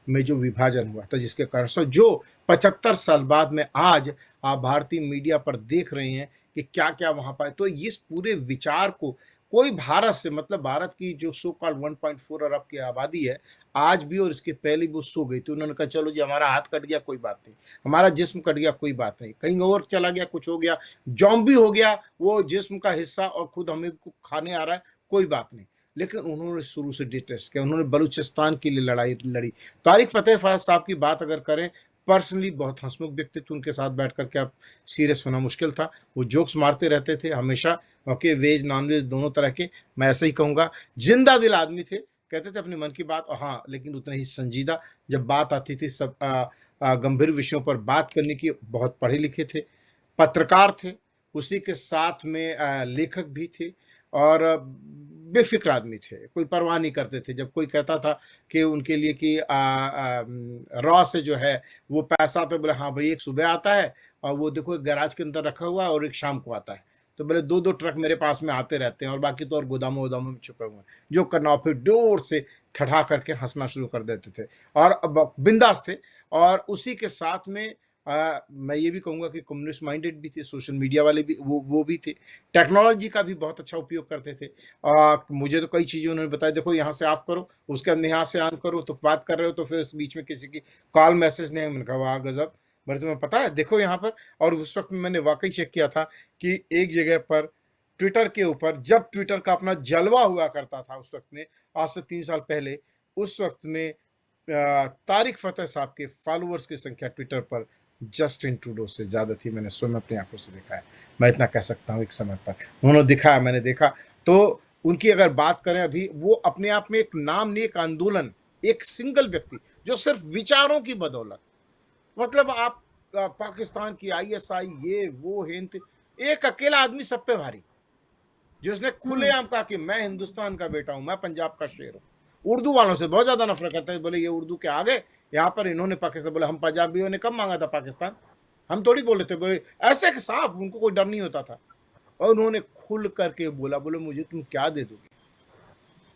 में जो विभाजन हुआ था, जिसके कारण से जो 75 साल बाद में आज आप भारतीय मीडिया पर देख रहे हैं कि क्या क्या वहां पर। तो इस पूरे विचार को कोई भारत से, मतलब भारत की जो सो कॉल्ड 1.4 अरब की आबादी है आज भी, और इसके पहले वो सो गई थी। उन्होंने कहा चलो जी हमारा हाथ कट गया कोई बात नहीं, हमारा जिस्म कट गया कोई बात नहीं, कहीं और चला गया कुछ हो गया, जॉम्बी हो गया वो जिस्म का हिस्सा और खुद हमें खाने आ रहा है, कोई बात नहीं। लेकिन उन्होंने शुरू से डिटेस्ट किया, उन्होंने बलूचिस्तान के लिए लड़ाई लड़ी। तारिक फतेह साहब की बात अगर करें, पर्सनली बहुत हंसमुख व्यक्तित्व, उनके साथ बैठ करके आप सीरियस होना मुश्किल था। वो जोक्स मारते रहते थे हमेशा, ओके, वेज नॉन वेज दोनों तरह के। मैं ऐसा ही कहूँगा, जिंदा दिल आदमी थे, कहते थे अपने मन की बात, और हाँ लेकिन उतना ही संजीदा जब बात आती थी, सब गंभीर विषयों पर बात करने की। बहुत पढ़े लिखे थे, पत्रकार थे, उसी के साथ में लेखक भी थे, और बेफिक्र आदमी थे, कोई परवाह नहीं करते थे। जब कोई कहता था कि उनके लिए कि रॉ से जो है वो पैसा, तो बोले हाँ भाई एक सुबह आता है और वो देखो एक गैराज के अंदर रखा हुआ है, और एक शाम को आता है। तो बोले 2-2 ट्रक मेरे पास में आते रहते हैं, और बाकी तो और गोदामों में छुपे हुए हैं, जो करना हो। फिर जोर से ठठा करके हंसना शुरू कर देते थे, और बिंदास थे। और उसी के साथ में मैं ये भी कहूँगा कि कम्युनिस्ट माइंडेड भी थे, सोशल मीडिया वाले भी वो भी थे, टेक्नोलॉजी का भी बहुत अच्छा उपयोग करते थे। मुझे तो कई चीज़ें उन्होंने बताया, देखो यहाँ से ऑफ करो, उसके बाद यहाँ से ऑन करो, तो बात कर रहे हो तो फिर इस बीच में किसी की कॉल मैसेज नहीं। मैंने कहा वाह गजब, मेरे तुम्हें पता है देखो यहाँ पर। और उस वक्त मैंने वाकई चेक किया था कि एक जगह पर ट्विटर के ऊपर, जब ट्विटर का अपना जलवा हुआ करता था उस वक्त में, आज से 3 साल पहले, उस वक्त में तारिक फतेह साहब के फॉलोअर्स की संख्या ट्विटर पर जस्टिन ट्रूडो से ज़्यादा थी। मैंने स्वयं अपनी आंखों से देखा है, मैं इतना कह सकता हूँ। एक समय पर उन्होंने दिखाया, मैंने देखा। तो उनकी अगर बात करें अभी, वो अपने आप में एक नाम नहीं, एक आंदोलन, एक सिंगल व्यक्ति जो सिर्फ विचारों की बदौलत, मतलब आप पाकिस्तान की ISI ये वो हिंद, एक अकेला आदमी सब पे भारी, जिसने खुलेआम कहा कि मैं हिंदुस्तान का बेटा हूं, मैं पंजाब का शेर हूं। उर्दू वालों से बहुत ज़्यादा नफरत करते हैं, बोले ये उर्दू के आगे यहाँ पर इन्होंने पाकिस्तान, बोले हम पंजाबियों ने कब मांगा था पाकिस्तान, हम थोड़ी बोले थे, बोले ऐसे के साफ, उनको कोई डर नहीं होता था। और उन्होंने खुल करके बोला, बोले मुझे तुम क्या दे दोगे।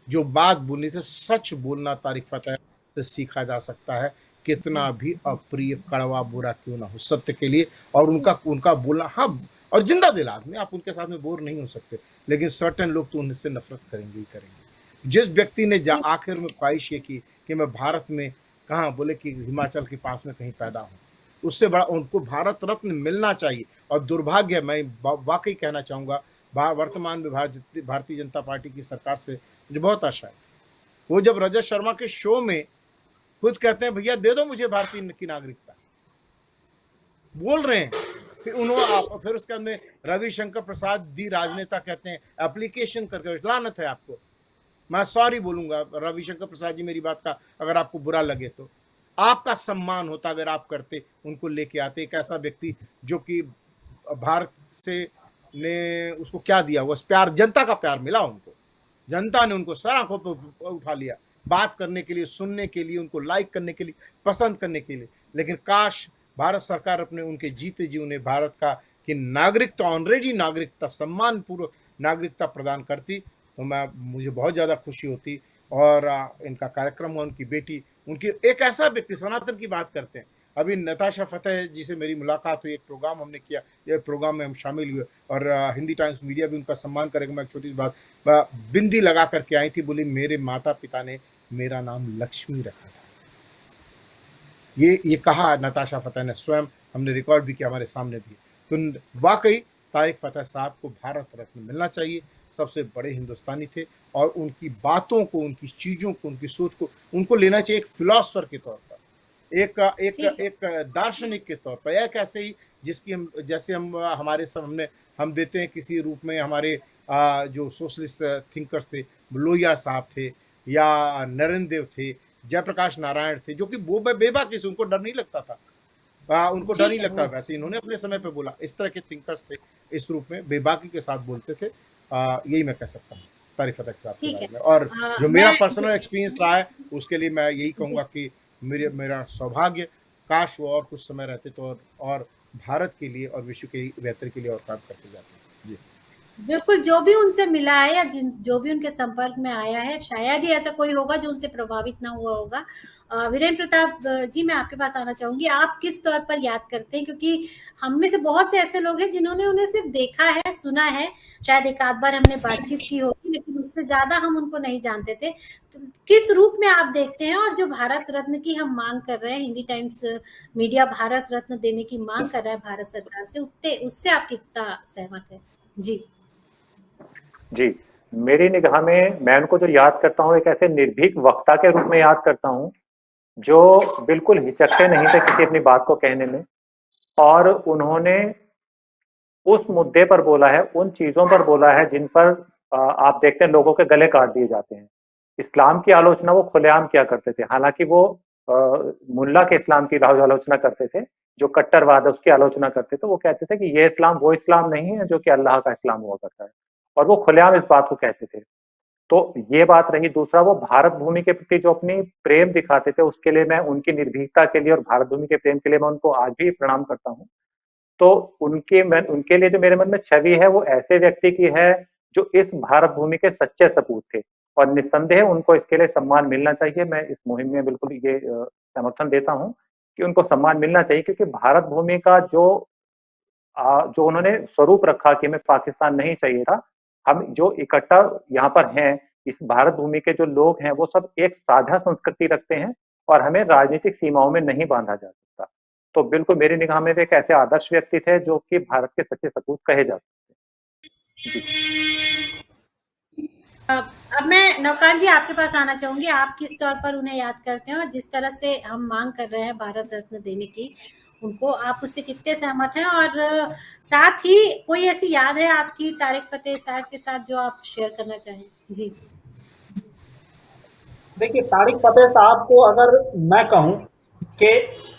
जो बात बोलने से सच बोलना तारिक फतेह से सीखा जा सकता है, कितना भी अप्रिय कड़वा बुरा क्यों ना हो सत्य के लिए, और उनका बोलना, हाँ, और जिंदा दिल आदमी, आप उनके साथ में बोर नहीं हो सकते, लेकिन सर्टेन लोग तो उनसे नफरत करेंगे ही करेंगे। जिस व्यक्ति ने आखिर में ख्वाहिश ये की कि मैं भारत में कहाँ, बोले कि हिमाचल के पास में कहीं पैदा हूँ, उससे बड़ा उनको भारत रत्न मिलना चाहिए। और दुर्भाग्य, मैं वाकई कहना चाहूँगा, वर्तमान में भारतीय जनता पार्टी की सरकार से मुझे बहुत आशा है। वो जब रजत शर्मा के शो में खुद कहते हैं भैया दे दो मुझे भारतीय की नागरिकता, बोल रहे हैं, फिर उसके बाद में रविशंकर प्रसाद दी राजनेता कहते हैं एप्लीकेशन करके, लानत है आपको। मैं सॉरी बोलूंगा रविशंकर प्रसाद जी, मेरी बात का अगर आपको बुरा लगे तो आपका सम्मान होता अगर आप करते, उनको लेके आते। एक ऐसा व्यक्ति जो कि भारत से ने उसको क्या दिया, वो प्यार, जनता का प्यार मिला उनको, जनता ने उनको सर आंखों पर उठा लिया, बात करने के लिए, सुनने के लिए, उनको लाइक करने के लिए, पसंद करने के लिए। लेकिन काश भारत सरकार अपने उनके जीते जी उन्हें भारत का कि नागरिकता, ऑनरेरी नागरिकता, सम्मान पूर्वक नागरिकता प्रदान करती, तो मुझे बहुत ज़्यादा खुशी होती। और इनका कार्यक्रम हुआ, उनकी बेटी, उनकी एक ऐसा व्यक्ति, सनातन की बात करते हैं। अभी नताशा फतेह जी से मेरी मुलाकात हुई, एक प्रोग्राम हमने किया, ये प्रोग्राम में हम शामिल हुए, और हिंदी टाइम्स मीडिया भी उनका सम्मान करेगा। मैं एक छोटी सी बात, बिंदी लगा करके आई थी, बोली मेरे माता पिता ने मेरा नाम लक्ष्मी रखा था। ये कहा नताशा फतेह ने स्वयं, हमने रिकॉर्ड भी किया, हमारे सामने भी। तो वाकई तारिक फतेह साहब को भारत रत्न मिलना चाहिए। सबसे बड़े हिंदुस्तानी थे, और उनकी बातों को, उनकी चीज़ों को, उनकी सोच को उनको लेना चाहिए एक फिलोसफर के तौर पर, एक दार्शनिक के तौर पर, एक ऐसे ही जिसकी हम, जैसे हम हमारे सामने हम देते हैं किसी रूप में, हमारे जो सोशलिस्ट थिंकर्स थे, लोहिया साहब थे, या नरेंद्र देव थे, जयप्रकाश नारायण थे, जो कि वो बेबाकी से, उनको डर नहीं लगता था, उनको डर नहीं लगता। वैसे इन्होंने अपने समय पे बोला, इस तरह के थिंकर्स थे, इस रूप में बेबाकी के साथ बोलते थे। यही मैं कह सकता हूँ तारिक फतेह के साथ के बारे में। और जो मेरा पर्सनल एक्सपीरियंस रहा है, उसके लिए मैं यही कहूँगा कि मेरा सौभाग्य, काश वो और कुछ समय रहते तो और भारत के लिए और विश्व के बेहतर के लिए और काम करते जाते। जी बिल्कुल, जो भी उनसे मिला है या जो भी उनके संपर्क में आया है, शायद ही ऐसा कोई होगा जो उनसे प्रभावित ना हुआ होगा। वीरेंद्र प्रताप जी, मैं आपके पास आना चाहूंगी, आप किस तौर पर याद करते हैं, क्योंकि हम में से बहुत से ऐसे लोग हैं जिन्होंने उन्हें सिर्फ देखा है, सुना है, शायद एक आध बार हमने बातचीत की होगी, लेकिन उससे ज्यादा हम उनको नहीं जानते थे। तो किस रूप में आप देखते हैं, और जो भारत रत्न की हम मांग कर रहे हैं, हिंदी टाइम्स मीडिया भारत रत्न देने की मांग कर रहा है भारत सरकार से, उससे आप कितना सहमत है? जी, मेरी निगाह में मैं उनको जो याद करता हूँ, एक ऐसे निर्भीक वक्ता के रूप में याद करता हूँ, जो बिल्कुल हिचकते नहीं थे किसी अपनी बात को कहने में, और उन्होंने उस मुद्दे पर बोला है, उन चीजों पर बोला है जिन पर आप देखते हैं लोगों के गले काट दिए जाते हैं। इस्लाम की आलोचना वो खुलेआम किया करते थे, हालांकि वो मुल्ला के इस्लाम की आलोचना करते थे, जो कट्टरवाद है उसकी आलोचना करते थे। वो कहते थे कि ये इस्लाम वो इस्लाम नहीं है जो कि अल्लाह का इस्लाम हुआ करता है, और वो खुलेआम इस बात को कहते थे। तो ये बात रही। दूसरा, वो भारत भूमि के प्रति जो अपनी प्रेम दिखाते थे, उसके लिए मैं, उनकी निर्भीकता के लिए और भारत भूमि के प्रेम के लिए मैं उनको आज भी प्रणाम करता हूँ। तो उनके लिए जो मेरे मन में छवि है, वो ऐसे व्यक्ति की है जो इस भारत भूमि के सच्चे सपूत थे, और निस्संदेह उनको इसके लिए सम्मान मिलना चाहिए। मैं इस मुहिम में बिल्कुल ये समर्थन देता हूँ कि उनको सम्मान मिलना चाहिए, क्योंकि भारत भूमि का जो उन्होंने स्वरूप रखा कि हमें पाकिस्तान नहीं चाहिए था, हम जो इकट्ठा यहाँ पर हैं, इस भारत भूमि के जो लोग हैं, वो सब एक साझा संस्कृति रखते हैं, और हमें राजनीतिक सीमाओं में नहीं बांधा जा सकता। तो बिल्कुल मेरी निगाह में वे एक ऐसे आदर्श व्यक्ति थे जो कि भारत के सच्चे सपूत कहे जा सकते हैं। अब मैं नौकान जी आपके पास आना चाहूंगी, आप किस तौर पर उन्हें याद करते हैं, और जिस तरह से हम मांग कर रहे हैं भारत रत्न देने की उनको, आप उससे कितने सहमत हैं? और साथ ही कोई ऐसी याद है आपकी तारिक फतेह साहब के साथ जो आप शेयर करना चाहें? जी देखिए, तारिक फतेह साहब को अगर मैं कहूं कि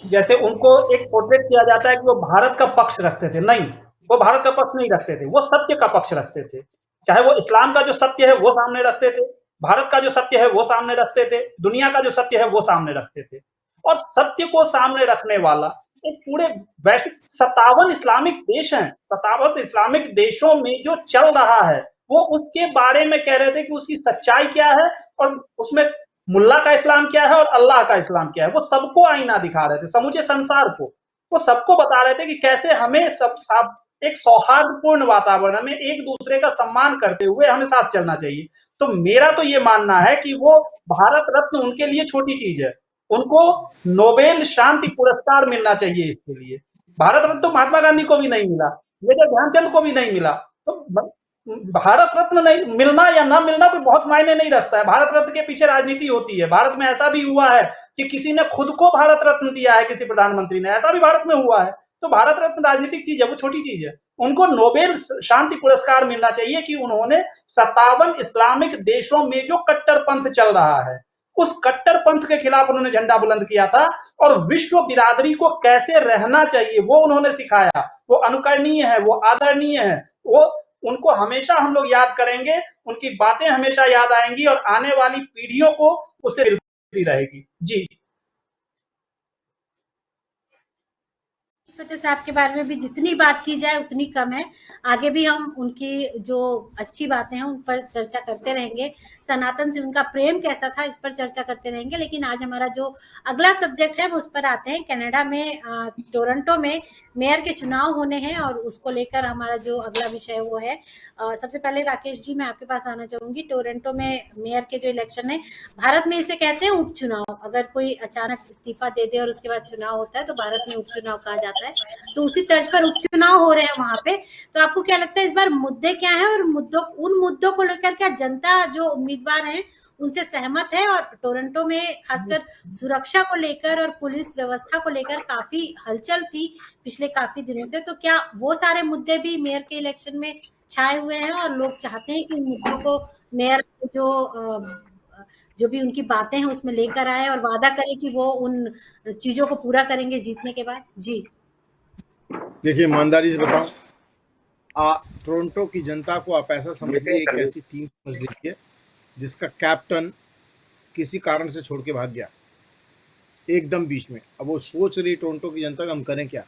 जैसे उनको एक पोर्ट्रेट किया जाता है कि वो भारत का पक्ष रखते थे, नहीं, वो भारत का पक्ष नहीं रखते थे, वो सत्य का पक्ष रखते थे। चाहे वो इस्लाम का जो सत्य है वो सामने रखते थे, भारत का जो सत्य है वो सामने रखते थे, दुनिया का जो सत्य है वो सामने रखते थे। और सत्य को सामने रखने वाला एक पूरे वैश्विक 57 इस्लामिक देश हैं, 57 इस्लामिक देशों में जो चल रहा है वो उसके बारे में कह रहे थे कि उसकी सच्चाई क्या है और उसमें मुल्ला का इस्लाम क्या है और अल्लाह का इस्लाम क्या है। वो सबको आईना दिखा रहे थे, समूचे संसार को। वो सबको बता रहे थे कि कैसे हमें सब एक सौहार्दपूर्ण वातावरण में एक दूसरे का सम्मान करते हुए हमें साथ चलना चाहिए। तो मेरा तो ये मानना है कि वो भारत रत्न उनके लिए छोटी चीज है, उनको नोबेल शांति पुरस्कार मिलना चाहिए इसके लिए। भारत रत्न तो महात्मा गांधी को भी नहीं मिला, मेजर ध्यानचंद को भी नहीं मिला। तो भारत रत्न नहीं मिलना या ना मिलना कोई बहुत मायने नहीं रखता है। भारत रत्न के पीछे राजनीति होती है। भारत में ऐसा भी हुआ है कि किसी ने खुद को भारत रत्न दिया है, किसी प्रधानमंत्री ने, ऐसा भी भारत में हुआ है। तो भारत रत्न राजनीतिक चीज है, वो छोटी चीज है। उनको नोबेल शांति पुरस्कार मिलना चाहिए कि उन्होंने 57 इस्लामिक देशों में जो कट्टरपंथ चल रहा है उस कट्टरपंथ के खिलाफ उन्होंने झंडा बुलंद किया था और विश्व बिरादरी को कैसे रहना चाहिए वो उन्होंने सिखाया। वो अनुकरणीय है, वो आदरणीय है, वो उनको हमेशा हम लोग याद करेंगे, उनकी बातें हमेशा याद आएंगी और आने वाली पीढ़ियों को उससे मिलती रहेगी। जी फतेह साहब के बारे में भी जितनी बात की जाए उतनी कम है। आगे भी हम उनकी जो अच्छी बातें हैं उन पर चर्चा करते रहेंगे। सनातन से उनका प्रेम कैसा था इस पर चर्चा करते रहेंगे। लेकिन आज हमारा जो अगला सब्जेक्ट है वो उस पर आते हैं। कनाडा में टोरंटो में मेयर के चुनाव होने हैं और उसको लेकर हमारा जो अगला विषय है वो है। सबसे पहले राकेश जी मैं आपके पास आना चाहूंगी। टोरंटो में मेयर के जो इलेक्शन है, भारत में इसे कहते हैं उपचुनाव। अगर कोई अचानक इस्तीफा दे दे और उसके बाद चुनाव होता है तो भारत में उपचुनाव कहा जाता है। तो उसी तर्ज पर उपचुनाव हो रहे हैं वहां पे। तो आपको क्या लगता है इस बार मुद्दे क्या है और उन मुद्दों को लेकर क्या जनता जो उम्मीदवार हैं उनसे सहमत है? और टोरंटो में खासकर सुरक्षा को लेकर और पुलिस व्यवस्था को लेकर काफी हलचल थी पिछले काफी दिनों से। तो क्या वो सारे मुद्दे भी मेयर के इलेक्शन में छाए हुए हैं और लोग चाहते हैं कि उन मुद्दों को मेयर जो भी उनकी बातें हैं उसमें लेकर आए और वादा करें कि वो उन चीजों को पूरा करेंगे जीतने के बाद? जी देखिए, ईमानदारी से बताऊं, टोरंटो की जनता को आप ऐसा समझिए, एक ऐसी टीम समझ लीजिए जिसका कैप्टन किसी कारण से छोड़ के भाग गया एकदम बीच में। अब वो सोच रही टोरंटो की जनता, हम करें क्या?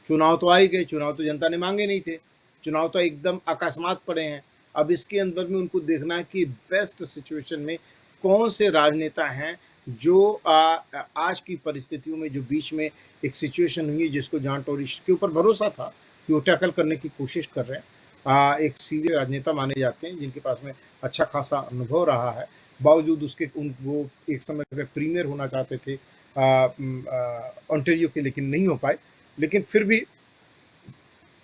चुनाव तो आ ही गए, चुनाव तो जनता ने मांगे नहीं थे, चुनाव तो एकदम अकस्मात पड़े हैं। अब इसके अंदर में उनको देखना है कि बेस्ट सिचुएशन में कौन से राजनेता हैं जो आज की परिस्थितियों में, जो बीच में एक सिचुएशन हुई जिसको जहाँ टूरिस्ट के ऊपर भरोसा था कि वो टैकल करने की कोशिश कर रहे हैं। एक सीनियर राजनेता माने जाते हैं जिनके पास में अच्छा खासा अनुभव रहा है, बावजूद उसके वो एक समय पे प्रीमियर होना चाहते थे ओंटारियो के, लेकिन नहीं हो पाए। लेकिन फिर भी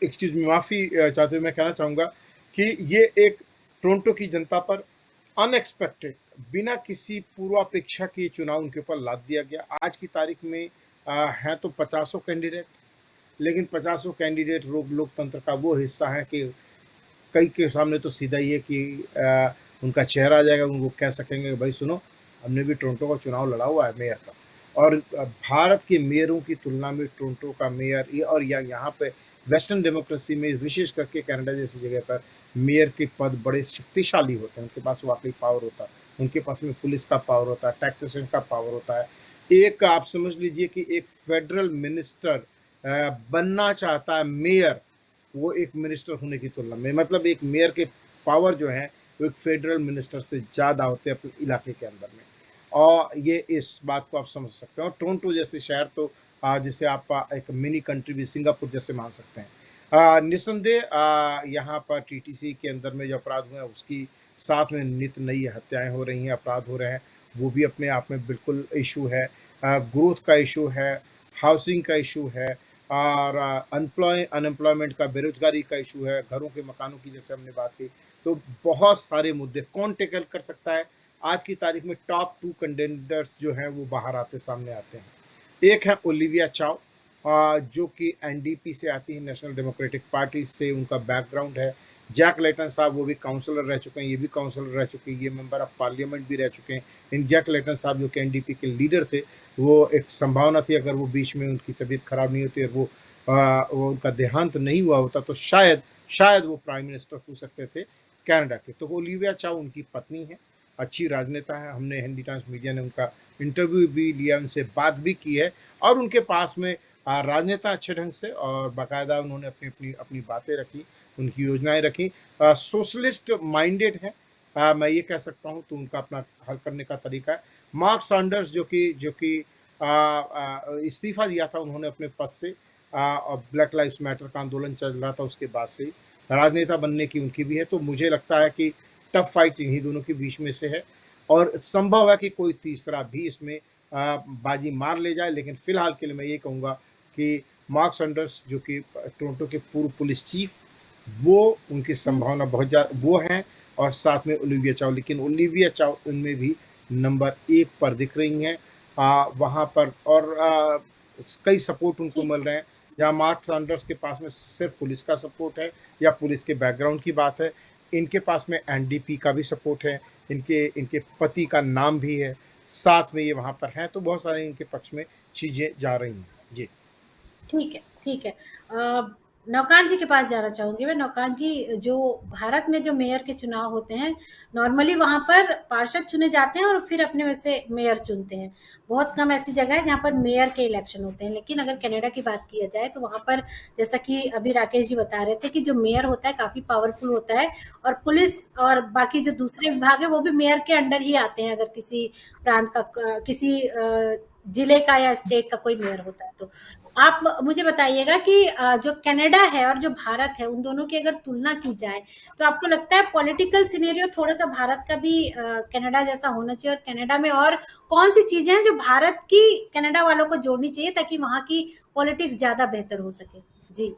एक्सक्यूज मी, माफ़ी चाहते हुए मैं कहना चाहूँगा कि ये एक टोरंटो की जनता पर अनएक्सपेक्टेड, बिना किसी पूर्वापेक्षा के चुनाव उनके ऊपर लाद दिया गया। आज की तारीख में हैं तो 50 कैंडिडेट, लेकिन 50 कैंडिडेट लोकतंत्र का वो हिस्सा है कि कई के सामने तो सीधा ही है कि उनका चेहरा आ जाएगा, उनको कह सकेंगे भाई सुनो, हमने भी टोरंटो का चुनाव लड़ा हुआ है मेयर का। और भारत के मेयरों की तुलना में टोरंटो का मेयर और यहाँ पे वेस्टर्न डेमोक्रेसी में, विशेष करके कनाडा जैसी जगह पर, मेयर के पद बड़े शक्तिशाली होते हैं। उनके पास वाकई पावर होता है, उनके पास में पुलिस का पावर होता है, टैक्सेशन का पावर होता है। एक आप समझ लीजिए कि एक फेडरल मिनिस्टर बनना चाहता है मेयर, वो एक मिनिस्टर होने की तुलना में, मतलब एक मेयर के पावर जो है वो एक फेडरल मिनिस्टर से ज़्यादा होते हैं अपने इलाके के अंदर में। और ये इस बात को आप समझ सकते हैं। और टोरंटो जैसे शहर तो जिसे आप एक मिनी कंट्री भी सिंगापुर जैसे मान सकते हैं। निस्संदेह यहाँ पर टीटीसी के अंदर में जो अपराध हुए हैं उसकी साथ में नित नई हत्याएं हो रही हैं, अपराध हो रहे हैं, वो भी अपने आप में बिल्कुल इशू है। ग्रोथ का इशू है, हाउसिंग का इशू है, और अनएम्प्लॉयमेंट का, बेरोजगारी का इशू है, घरों के मकानों की जैसे हमने बात की। तो बहुत सारे मुद्दे कौन टैकल कर सकता है? आज की तारीख में टॉप 2 कंटेंडर्स जो हैं वो बाहर सामने आते हैं। एक है ओलिविया चाव, जो कि एनडीपी से आती है, नेशनल डेमोक्रेटिक पार्टी से उनका बैकग्राउंड है। जैक लेटन साहब, वो भी काउंसलर रह चुके हैं, ये भी काउंसलर रह चुके हैं, ये मेंबर ऑफ पार्लियामेंट भी रह चुके हैं। इन जैक लेटन साहब जो कि एनडीपी के लीडर थे, वो एक संभावना थी अगर वो बीच में उनकी तबीयत खराब नहीं होती और वो उनका देहांत नहीं हुआ होता तो शायद वो प्राइम मिनिस्टर हो सकते थे कनाडा के। तो ओलिविया चाव उनकी पत्नी है। अच्छी राजनेता है। हमने हिंदी टाइम्स मीडिया ने उनका इंटरव्यू भी लिया, उनसे बात भी की है और उनके पास में राजनेता अच्छे ढंग से और बाकायदा उन्होंने अपनी अपनी अपनी बातें रखी, उनकी योजनाएं रखी। सोशलिस्ट माइंडेड है, मैं ये कह सकता हूँ, तो उनका अपना हल करने का तरीका है। मार्क सैंडर्स जो कि इस्तीफा दिया था उन्होंने अपने पद से, और ब्लैक लाइव्स मैटर का आंदोलन चल रहा था उसके बाद से राजनेता बनने की उनकी भी है। तो मुझे लगता है कि टफ फाइट इन्हीं दोनों के बीच में से है और संभव है कि कोई तीसरा भी इसमें बाजी मार ले जाए। लेकिन फिलहाल के लिए मैं ये कहूँगा कि मार्क सैंडर्स जो कि टोरंटो के पूर्व पुलिस चीफ, वो उनकी संभावना बहुत ज़्यादा वो हैं, और साथ में ओलिविया चाउ। लेकिन ओलिविया चाउ उनमें भी नंबर 1 पर दिख रही हैं वहाँ पर, और कई सपोर्ट उनको मिल रहे हैं। जहाँ मार्क सैंडर्स के पास में सिर्फ पुलिस का सपोर्ट है या पुलिस के बैकग्राउंड की बात है, इनके पास में एनडीपी का भी सपोर्ट है, इनके पति का नाम भी है, साथ में ये वहाँ पर हैं, तो बहुत सारे इनके पक्ष में चीज़ें जा रही हैं। जी ठीक है, ठीक है। नौकान जी के पास जाना चाहूँगी मैं। नौकान जी, जो भारत में जो मेयर के चुनाव होते हैं, नॉर्मली वहाँ पर पार्षद चुने जाते हैं और फिर अपने में से मेयर चुनते हैं। बहुत कम ऐसी जगह है जहाँ पर मेयर के इलेक्शन होते हैं। लेकिन अगर कनाडा की बात किया जाए तो वहाँ पर, जैसा कि अभी राकेश जी बता रहे थे, कि जो मेयर होता है काफ़ी पावरफुल होता है और पुलिस और बाकी जो दूसरे विभाग है वो भी मेयर के अंडर ही आते हैं, अगर किसी प्रांत का किसी जिले का या स्टेट का कोई मेयर होता है तो। आप मुझे बताइएगा कि जो कनाडा है और जो भारत है, उन दोनों की अगर तुलना की जाए तो आपको लगता है पॉलिटिकल सिनेरियो थोड़ा-सा भारत का भी कनाडा जैसा होना चाहिए, और कनाडा में और कौन-सी चीज़ें हैं जो भारत की कनाडा वालों को जोड़नी चाहिए ताकि वहाँ की पॉलिटिक्स ज़्यादा बेहतर हो सके? जी।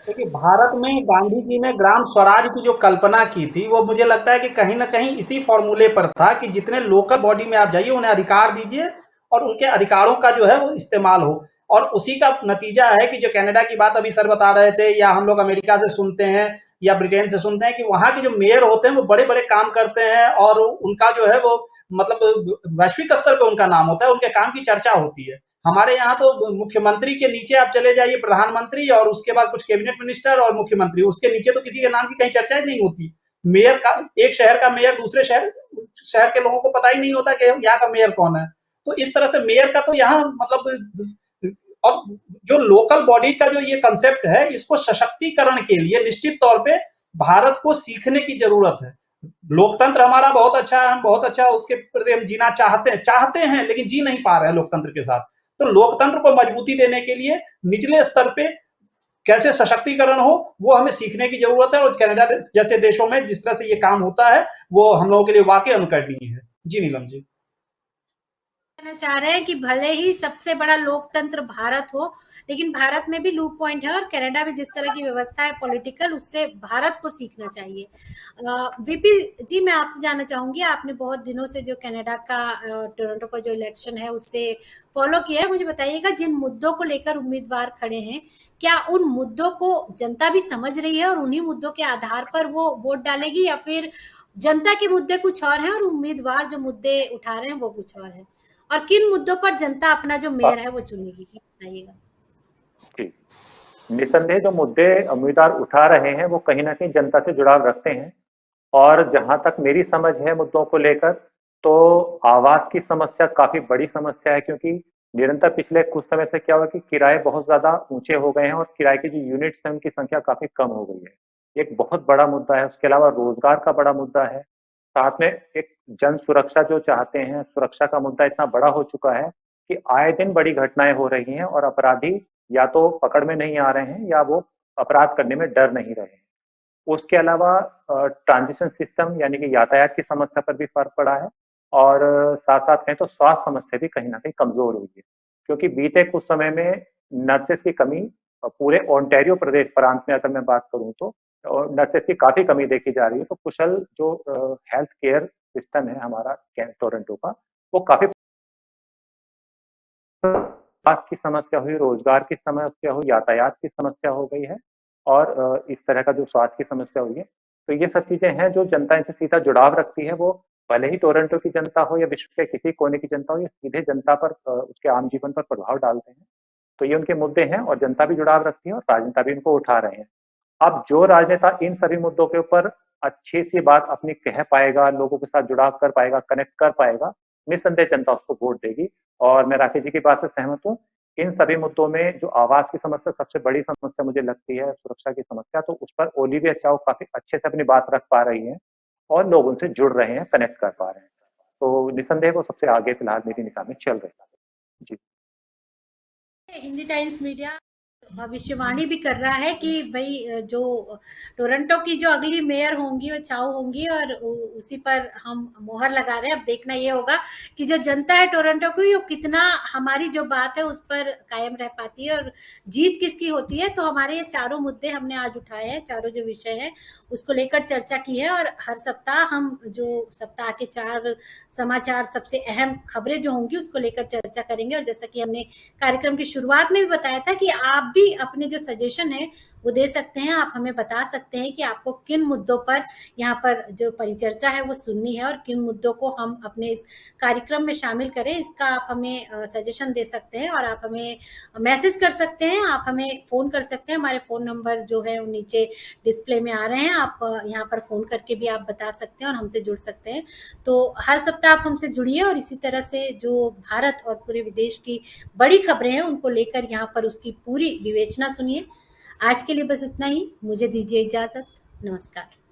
देखिए, भारत में गांधी जी ने ग्राम स्वराज की जो कल्पना की थी, वो मुझे लगता है कि कहीं न कहीं इसी फ़ॉर्मूले पर था कि जितने लोकल बॉडी में आप जाइए, उन्हें अधिकार दीजिए और उनके अधिकारों का जो है वो इस्तेमाल हो। और उसी का नतीजा है कि जो कनाडा की बात अभी सर बता रहे थे, या हम लोग अमेरिका से सुनते हैं या ब्रिटेन से सुनते हैं कि वहाँ के जो मेयर होते हैं, वो बड़े-बड़े काम करते हैं और उनका जो है वो मतलब वैश्विक स्तर पे उनका नाम होता है, उनके काम की चर्चा होती है। हमारे यहाँ तो मुख्यमंत्री के नीचे आप चले जाइए, प्रधानमंत्री, और उसके बाद कुछ कैबिनेट मिनिस्टर और मुख्यमंत्री, उसके नीचे तो किसी के नाम की कहीं चर्चा ही नहीं होती। मेयर का, एक शहर का मेयर दूसरे शहर शहर के लोगों को पता ही नहीं होता कि यहाँ का मेयर कौन है। तो इस तरह से मेयर का तो यहाँ मतलब, और जो लोकल बॉडी का जो ये कंसेप्ट है, इसको सशक्तिकरण के लिए निश्चित तौर पे भारत को सीखने की जरूरत है। लोकतंत्र हमारा बहुत अच्छा है, हम बहुत अच्छा उसके प्रति हम जीना चाहते हैं लेकिन जी नहीं पा रहे हैं लोकतंत्र के साथ। तो लोकतंत्र को मजबूती देने के लिए निचले स्तर पे कैसे सशक्तिकरण हो, वो हमें सीखने की जरूरत है, और कनाडा जैसे देशों में जिस तरह से ये काम होता है, वो हम लोगों के लिए वाकई अनुकरणीय है। जी नीलम जी। कहना चाह रहे हैं कि भले ही सबसे बड़ा लोकतंत्र भारत हो, लेकिन भारत में भी लूप पॉइंट है और कनाडा में जिस तरह की व्यवस्था है पॉलिटिकल, उससे भारत को सीखना चाहिए। वीपी जी, मैं आपसे जानना चाहूंगी, आपने बहुत दिनों से जो कनाडा का टोरंटो का जो इलेक्शन है उससे फॉलो किया है। मुझे बताइएगा, जिन मुद्दों को लेकर उम्मीदवार खड़े हैं, क्या उन मुद्दों को जनता भी समझ रही है और उन्हीं मुद्दों के आधार पर वो वोट डालेगी, या फिर जनता के मुद्दे कुछ और हैं और उम्मीदवार जो मुद्दे उठा रहे हैं वो कुछ और है? और किन मुद्दों पर जनता अपना जो मेयर है वो चुनेगी, ये बताइएगा। जी, निसंदेह जो मुद्दे उम्मीदवार उठा रहे हैं वो कहीं न कहीं जनता से जुड़ाव रखते हैं। और जहाँ तक मेरी समझ है मुद्दों को लेकर, तो आवास की समस्या काफ़ी बड़ी समस्या है, क्योंकि निरंतर पिछले कुछ समय से क्या हुआ कि किराए बहुत ज़्यादा ऊँचे हो गए हैं और किराए की जो यूनिट्स हैं उनकी संख्या काफ़ी कम हो गई है। ये एक बहुत बड़ा मुद्दा है। उसके अलावा रोज़गार का बड़ा मुद्दा है। साथ में एक जन सुरक्षा जो चाहते हैं, सुरक्षा का मुद्दा इतना बड़ा हो चुका है कि आए दिन बड़ी घटनाएँ हो रही हैं और अपराधी या तो पकड़ में नहीं आ रहे हैं या वो अपराध करने में डर नहीं रहे हैं। उसके अलावा ट्रांजिशन सिस्टम यानी कि यातायात की समस्या पर भी फ़र्क पड़ा है, और साथ-साथ कहें तो स्वास्थ्य समस्या भी कहीं न कहीं कमज़ोर हुई है। क्योंकि बीते कुछ समय में नर्सेज़ की कमी पूरे ओंटारियो प्रदेश प्रांत में अगर मैं बात करूँ तो नर्सेज़ की काफ़ी कमी देखी जा रही है। तो कुशल जो हेल्थ केयर सिस्टम है हमारा टोरंटो का, वो काफ़ी स्वास्थ्य की समस्या हुई, रोज़गार की समस्या हुई, यातायात की समस्या हो गई है, और इस तरह का जो स्वास्थ्य की समस्या हुई है। तो ये सब चीज़ें हैं जो जनता इनसे सीधा जुड़ाव रखती है। वो भले ही टोरंटो की जनता हो या विश्व के किसी कोने की जनता हो, ये सीधे जनता पर उसके आम जीवन पर प्रभाव डालते हैं। तो ये उनके मुद्दे हैं और जनता भी जुड़ाव रखती है और राजनेता भी इनको उठा रहे हैं। अब जो राजनेता इन सभी मुद्दों के ऊपर अच्छी सी बात अपनी कह पाएगा, लोगों के साथ जुड़ाव कर पाएगा, कनेक्ट कर पाएगा, निस्संदेह जनता उसको वोट देगी। और मैं राकेश जी की बात से सहमत हूँ। इन सभी मुद्दों में जो आवाज की समस्या सबसे बड़ी समस्या मुझे लगती है, सुरक्षा की समस्या, तो उस पर ओलिविया चाउ काफी अच्छे से अपनी बात रख पा रही हैं और लोग उनसे जुड़ रहे हैं, कनेक्ट कर पा रहे हैं। तो निस्संदेह वो सबसे आगे फिलहाल मेरी निगाह में चल रही है। जी। हिंदी टाइम्स मीडिया भविष्यवाणी भी कर रहा है कि भाई जो टोरंटो की जो अगली मेयर होंगी वो चाउ होंगी और उसी पर हम मोहर लगा रहे हैं। अब देखना ये होगा कि जो जनता है टोरंटो की वो कितना हमारी जो बात है उस पर कायम रह पाती है और जीत किसकी होती है। तो हमारे ये चारों मुद्दे हमने आज उठाए हैं, चारों जो विषय हैं उसको लेकर चर्चा की है और हर सप्ताह हम जो सप्ताह के 4 समाचार सबसे अहम खबरें जो होंगी उसको लेकर चर्चा करेंगे। और जैसा कि हमने कार्यक्रम की शुरुआत में भी बताया था कि आप भी अपने जो सजेशन है वो दे सकते हैं। आप हमें बता सकते हैं कि आपको किन मुद्दों पर यहाँ पर जो परिचर्चा है वो सुननी है और किन मुद्दों को हम अपने इस कार्यक्रम में शामिल करें, इसका आप हमें सजेशन दे सकते हैं और आप हमें मैसेज कर सकते हैं, आप हमें फ़ोन कर सकते हैं। हमारे फ़ोन नंबर जो है वो नीचे डिस्प्ले में आ रहे हैं, आप यहाँ पर फ़ोन करके भी आप बता सकते हैं और हमसे जुड़ सकते हैं। तो हर सप्ताह आप हमसे जुड़िए और इसी तरह से जो भारत और पूरे विदेश की बड़ी खबरें हैं उनको लेकर यहाँ पर उसकी पूरी विवेचना सुनिए। आज के लिए बस इतना ही, मुझे दीजिए इजाज़त। नमस्कार।